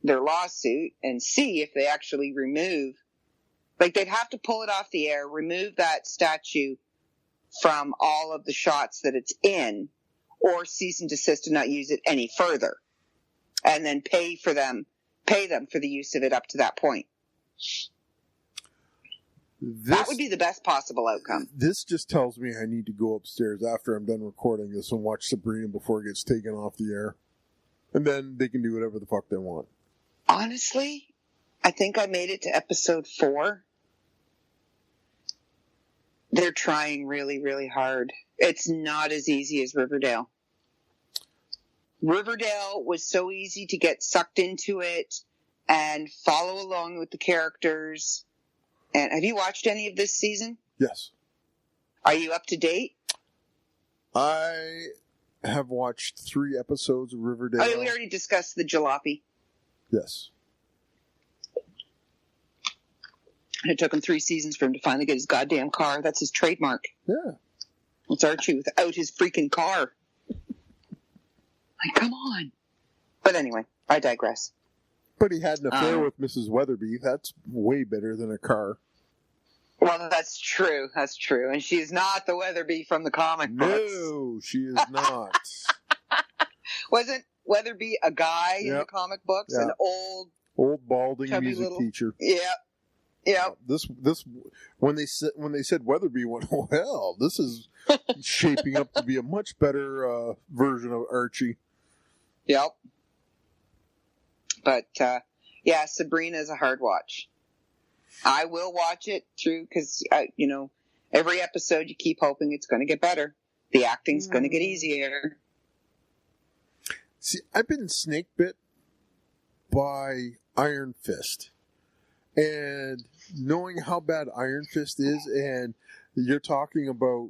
Speaker 5: their lawsuit, and C, if they actually remove, like, they'd have to pull it off the air, remove that statue from all of the shots that it's in, or cease and desist and not use it any further, and then pay them for the use of it up to that point. That would be the best possible outcome.
Speaker 4: This just tells me I need to go upstairs after I'm done recording this and watch Sabrina before it gets taken off the air. And then they can do whatever the fuck they want.
Speaker 5: Honestly, I think I made it to episode 4. They're trying really, really hard. It's not as easy as Riverdale. Riverdale was so easy to get sucked into it and follow along with the characters. And have you watched any of this season?
Speaker 4: Yes.
Speaker 5: Are you up to date?
Speaker 4: I have watched 3 episodes of Riverdale.
Speaker 5: Oh, we already discussed the jalopy.
Speaker 4: Yes.
Speaker 5: And it took him 3 seasons for him to finally get his goddamn car. That's his trademark.
Speaker 4: Yeah.
Speaker 5: It's Archie without his freaking car. Like, come on. But anyway, I digress.
Speaker 4: But he had an affair with Mrs. Weatherby. That's way better than a car.
Speaker 5: Well, that's true. That's true. And she's not the Weatherby from the comic books.
Speaker 4: No, she is not.
Speaker 5: Wasn't Weatherby a guy in the comic books, an old
Speaker 4: balding music
Speaker 5: little
Speaker 4: teacher.
Speaker 5: Yeah.
Speaker 4: This when they said Weatherby, went, oh hell, this is shaping up to be a much better version of Archie.
Speaker 5: Yep. But Sabrina's a hard watch. I will watch it through because every episode you keep hoping it's going to get better. The acting's going to get easier.
Speaker 4: See, I've been snake bit by Iron Fist. And knowing how bad Iron Fist is, and you're talking about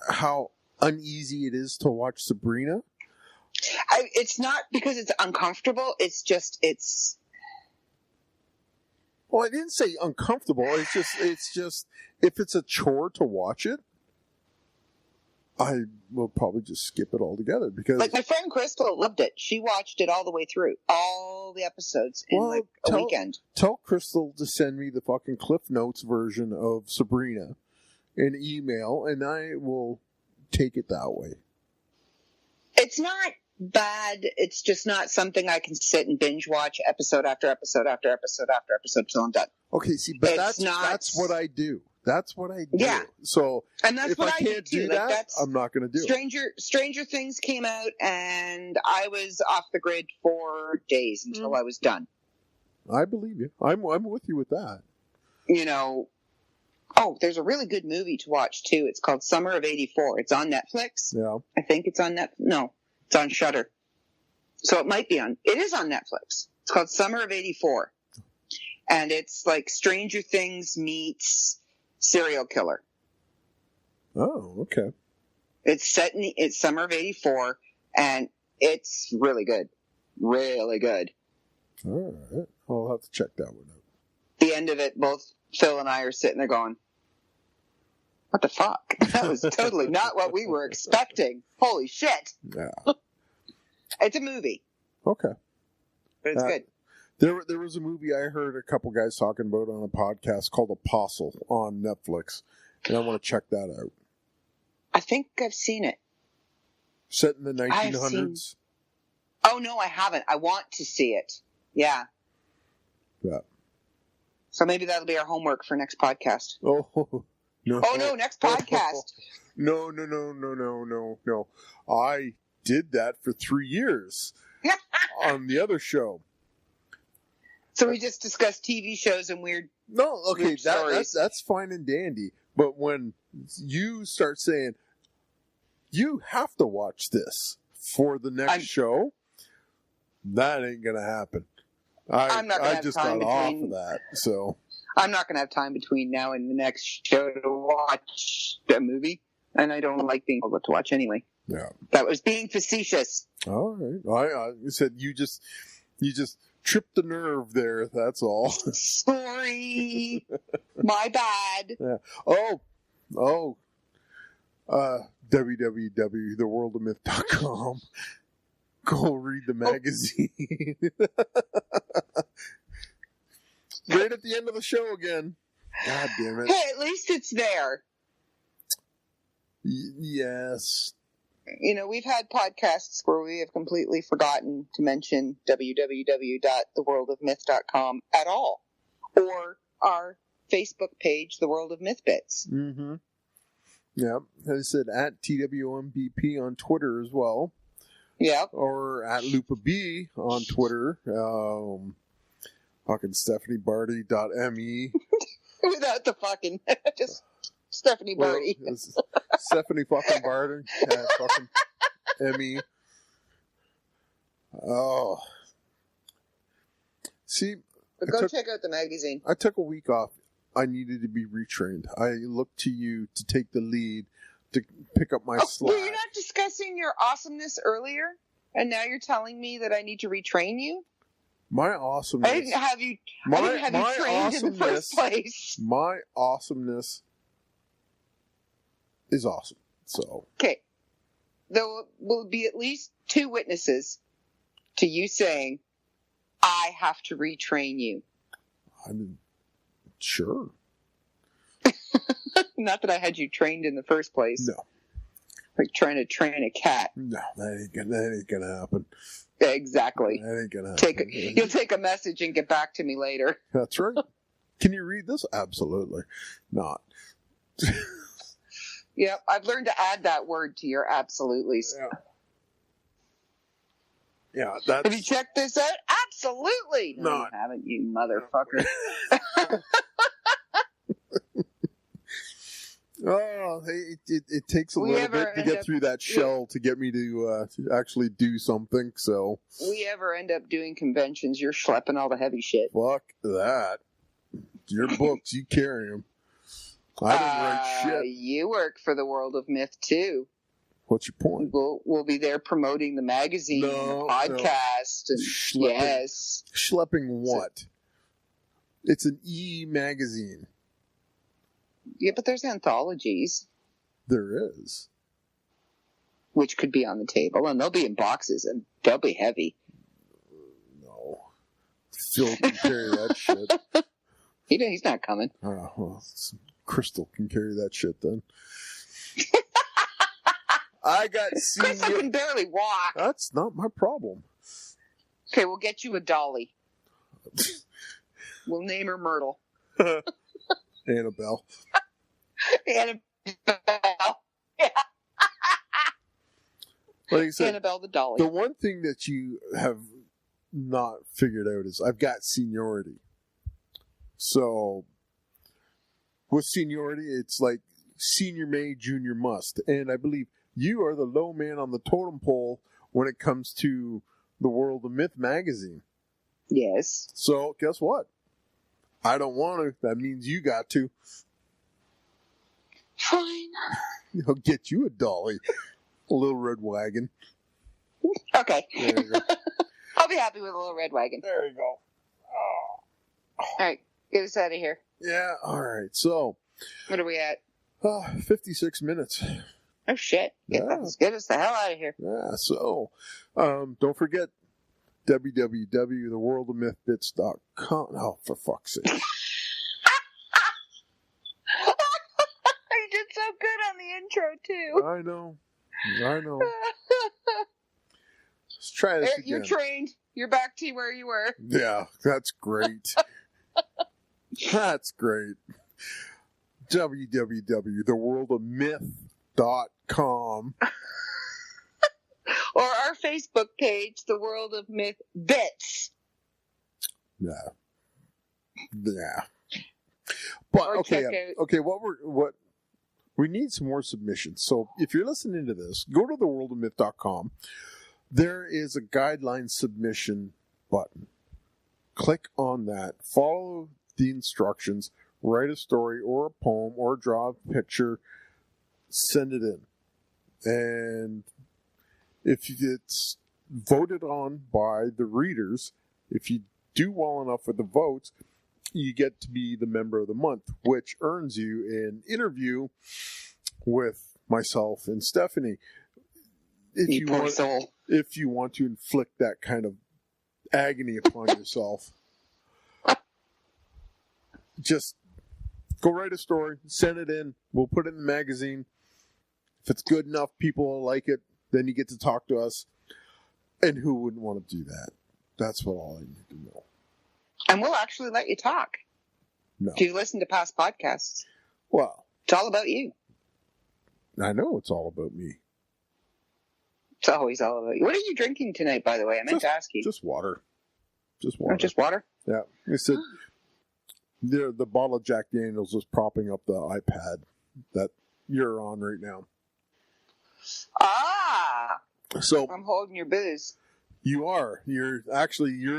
Speaker 4: how uneasy it is to watch Sabrina.
Speaker 5: It's not because it's uncomfortable. It's just.
Speaker 4: Well, I didn't say uncomfortable. It's just if it's a chore to watch it, I will probably just skip it altogether because. Like
Speaker 5: my friend Crystal loved it. She watched it all the way through, all the episodes in a weekend.
Speaker 4: Tell Crystal to send me the fucking Cliff Notes version of Sabrina in email, and I will take it that way.
Speaker 5: It's not bad. It's just not something I can sit and binge watch episode after episode after episode after episode till I'm done.
Speaker 4: Okay, see, but that's what I do. That's what I do. Yeah. So
Speaker 5: and that's
Speaker 4: if
Speaker 5: what
Speaker 4: I can't do that, I'm not going to do it.
Speaker 5: Stranger Things came out, and I was off the grid for days until I was done.
Speaker 4: I believe you. I'm with you with that.
Speaker 5: Oh, there's a really good movie to watch too. It's called Summer of '84. It's on Netflix.
Speaker 4: Yeah.
Speaker 5: I think it's on No, it's on Shudder. So it might be on. It is on Netflix. It's called Summer of '84, and it's like Stranger Things meets serial killer.
Speaker 4: Oh, okay.
Speaker 5: It's it's Summer of '84, and it's really good. Really good.
Speaker 4: All right. I'll have to check that one out.
Speaker 5: The end of it, both Phil and I are sitting there going, what the fuck? That was totally not what we were expecting. Holy shit.
Speaker 4: Yeah.
Speaker 5: It's a movie.
Speaker 4: Okay.
Speaker 5: But it's good.
Speaker 4: There was a movie I heard a couple guys talking about on a podcast called Apostle on Netflix, and I want to check that out.
Speaker 5: I think I've seen it.
Speaker 4: Set in the 1900s?
Speaker 5: Oh, no, I haven't. I want to see it. Yeah.
Speaker 4: Yeah.
Speaker 5: So maybe that'll be our homework for next podcast.
Speaker 4: Oh, no.
Speaker 5: Oh, no, next podcast.
Speaker 4: No. I did that for 3 years on the other show.
Speaker 5: So we just discussed TV shows and weird.
Speaker 4: No, okay,
Speaker 5: weird stories.
Speaker 4: That's fine and dandy. But when you start saying you have to watch this for the next show, that ain't gonna happen.
Speaker 5: I'm not gonna have
Speaker 4: just
Speaker 5: time
Speaker 4: got off of that, so
Speaker 5: I'm not gonna have time between now and the next show to watch a movie, and I don't like being able to watch anyway.
Speaker 4: Yeah,
Speaker 5: that was being facetious.
Speaker 4: All right, I said you just tripped the nerve there. That's all.
Speaker 5: Sorry, my bad.
Speaker 4: Yeah. Oh. www.theworldofmyth.com. Go read the magazine. Right at the end of the show again. God damn it.
Speaker 5: Hey, at least it's there.
Speaker 4: Yes.
Speaker 5: We've had podcasts where we have completely forgotten to mention www.theworldofmyth.com at all. Or our Facebook page, The World of Myth Bits.
Speaker 4: Mm-hmm. Yeah. As I said, at TWMBP on Twitter as well.
Speaker 5: Yeah.
Speaker 4: Or at LupaB on Twitter. Fucking StephanieBarty.me.
Speaker 5: Without the fucking... just Stephanie Barty.
Speaker 4: Well, Stephanie fucking Barty. Fucking ME. Oh. See...
Speaker 5: But check out the magazine.
Speaker 4: I took a week off. I needed to be retrained. I looked to you to take the lead, to pick up my slack.
Speaker 5: Were you not discussing your awesomeness earlier? And now you're telling me that I need to retrain you?
Speaker 4: My awesomeness.
Speaker 5: I didn't have you trained in the first place.
Speaker 4: My awesomeness is awesome. So.
Speaker 5: Okay. There will be at least 2 witnesses to you saying, I have to retrain you.
Speaker 4: I mean, sure.
Speaker 5: Not that I had you trained in the first place.
Speaker 4: No.
Speaker 5: Like trying to train a cat.
Speaker 4: No, that ain't gonna happen.
Speaker 5: Exactly.
Speaker 4: That ain't gonna happen.
Speaker 5: You'll take a message and get back to me later.
Speaker 4: That's right. Can you read this? Absolutely not.
Speaker 5: Yep, I've learned to add that word to your absolutelys.
Speaker 4: Yeah, that's...
Speaker 5: Have you checked this out? Absolutely. No, you haven't, you motherfucker.
Speaker 4: Oh, it takes a little bit to get through that shell to get me to actually do something, so...
Speaker 5: We ever end up doing conventions, you're schlepping all the heavy shit.
Speaker 4: Fuck that. Your books, you carry them. I didn't write shit.
Speaker 5: You work for the World of Myth, too.
Speaker 4: What's your point?
Speaker 5: We'll be there promoting the magazine, the podcast. And yes.
Speaker 4: Schlepping what? It's an e-magazine.
Speaker 5: Yeah, but there's anthologies.
Speaker 4: There is.
Speaker 5: Which could be on the table, and they'll be in boxes, and they'll be heavy.
Speaker 4: No. Phil can carry that shit.
Speaker 5: He's not coming.
Speaker 4: Oh, well, Crystal can carry that shit then. I got
Speaker 5: Crystal can barely walk.
Speaker 4: That's not my problem.
Speaker 5: Okay, we'll get you a dolly. We'll name her Myrtle.
Speaker 4: Annabelle.
Speaker 5: Annabelle. Yeah.
Speaker 4: Like I said,
Speaker 5: Annabelle the dolly.
Speaker 4: The one thing that you have not figured out is I've got seniority. So with seniority, it's like senior may, junior must. And I believe you are the low man on the totem pole when it comes to the World of Myth magazine.
Speaker 5: Yes.
Speaker 4: So guess what? I don't want to. That means you got to.
Speaker 5: Fine.
Speaker 4: I'll get you a dolly. A little red wagon.
Speaker 5: Okay.
Speaker 4: There you go.
Speaker 5: I'll be happy with a little red wagon.
Speaker 4: There you go. Oh.
Speaker 5: All right. Get us out of here.
Speaker 4: Yeah. All right. So.
Speaker 5: What are we at?
Speaker 4: 56 minutes.
Speaker 5: Oh, shit. Get us the hell out of here.
Speaker 4: Yeah. So, don't forget www.theworldofmythbits.com. Oh, for fuck's sake.
Speaker 5: You did so good on the intro, too.
Speaker 4: I know. Let's try this again.
Speaker 5: You're trained. You're back to where you were.
Speaker 4: Yeah, that's great. That's great. www.theworldofmyth.com
Speaker 5: or our Facebook page, The World of Myth Bits.
Speaker 4: Yeah. But
Speaker 5: or
Speaker 4: okay, what we need some more submissions. So if you're listening to this, go to theworldofmyth.com. There is a guideline submission button. Click on that. Follow the instructions. Write a story or a poem or draw a picture. Send it in. And if it's voted on by the readers, if you do well enough with the votes, you get to be the member of the month, which earns you an interview with myself and Stephanie. If you want to inflict that kind of agony upon yourself, just go write a story, send it in, we'll put it in the magazine. If it's good enough, people will like it, then you get to talk to us. And who wouldn't want to do that? That's what all I need to know.
Speaker 5: And we'll actually let you talk.
Speaker 4: No.
Speaker 5: Do you listen to past podcasts?
Speaker 4: Well,
Speaker 5: it's all about you.
Speaker 4: I know it's all about me.
Speaker 5: It's always all about you. What are you drinking tonight, by the way? I meant to ask you.
Speaker 4: Just water. Just water.
Speaker 5: Oh, just water?
Speaker 4: Yeah. I said the bottle of Jack Daniels was propping up the iPad that you're on right now.
Speaker 5: Ah!
Speaker 4: So
Speaker 5: I'm holding your booze.
Speaker 4: You are. You're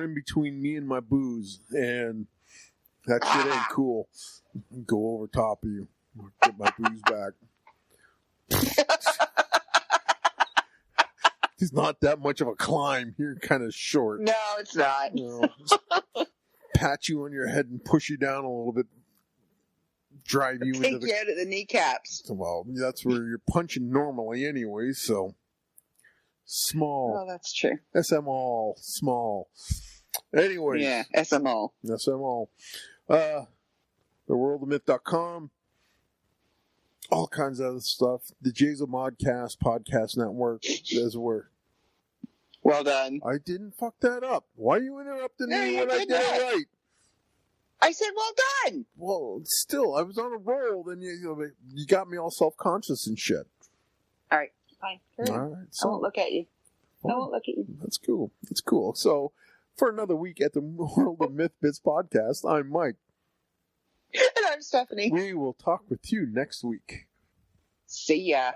Speaker 4: in between me and my booze, and that shit ain't cool. Go over top of you. Get my booze back. It's not that much of a climb. You're kind of short.
Speaker 5: No, it's not.
Speaker 4: Just pat you on your head and push you down a little bit. Drive you into
Speaker 5: you out of the kneecaps.
Speaker 4: Well, that's where you're punching normally anyway, so small.
Speaker 5: Oh, that's true.
Speaker 4: SMall, small. Anyway.
Speaker 5: Yeah, SMall.
Speaker 4: SMall. TheWorldOfMyth.com. All kinds of other stuff. The Jason Modcast Podcast Network is where
Speaker 5: Well done.
Speaker 4: I didn't fuck that up. Why are you interrupting
Speaker 5: No,
Speaker 4: me
Speaker 5: you
Speaker 4: when I
Speaker 5: did
Speaker 4: did
Speaker 5: not.
Speaker 4: it right?
Speaker 5: I said, well done.
Speaker 4: Well, still, I was on a roll. Then you got me all self-conscious and shit.
Speaker 5: All right, fine.
Speaker 4: All right,
Speaker 5: I
Speaker 4: so
Speaker 5: won't look at you. I won't look at you.
Speaker 4: that's cool. That's cool. So, for another week at the World of Myth Bits podcast, I'm Mike.
Speaker 5: And I'm Stephanie.
Speaker 4: We will talk with you next week.
Speaker 5: See ya.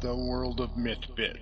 Speaker 3: The World of Myth Bits.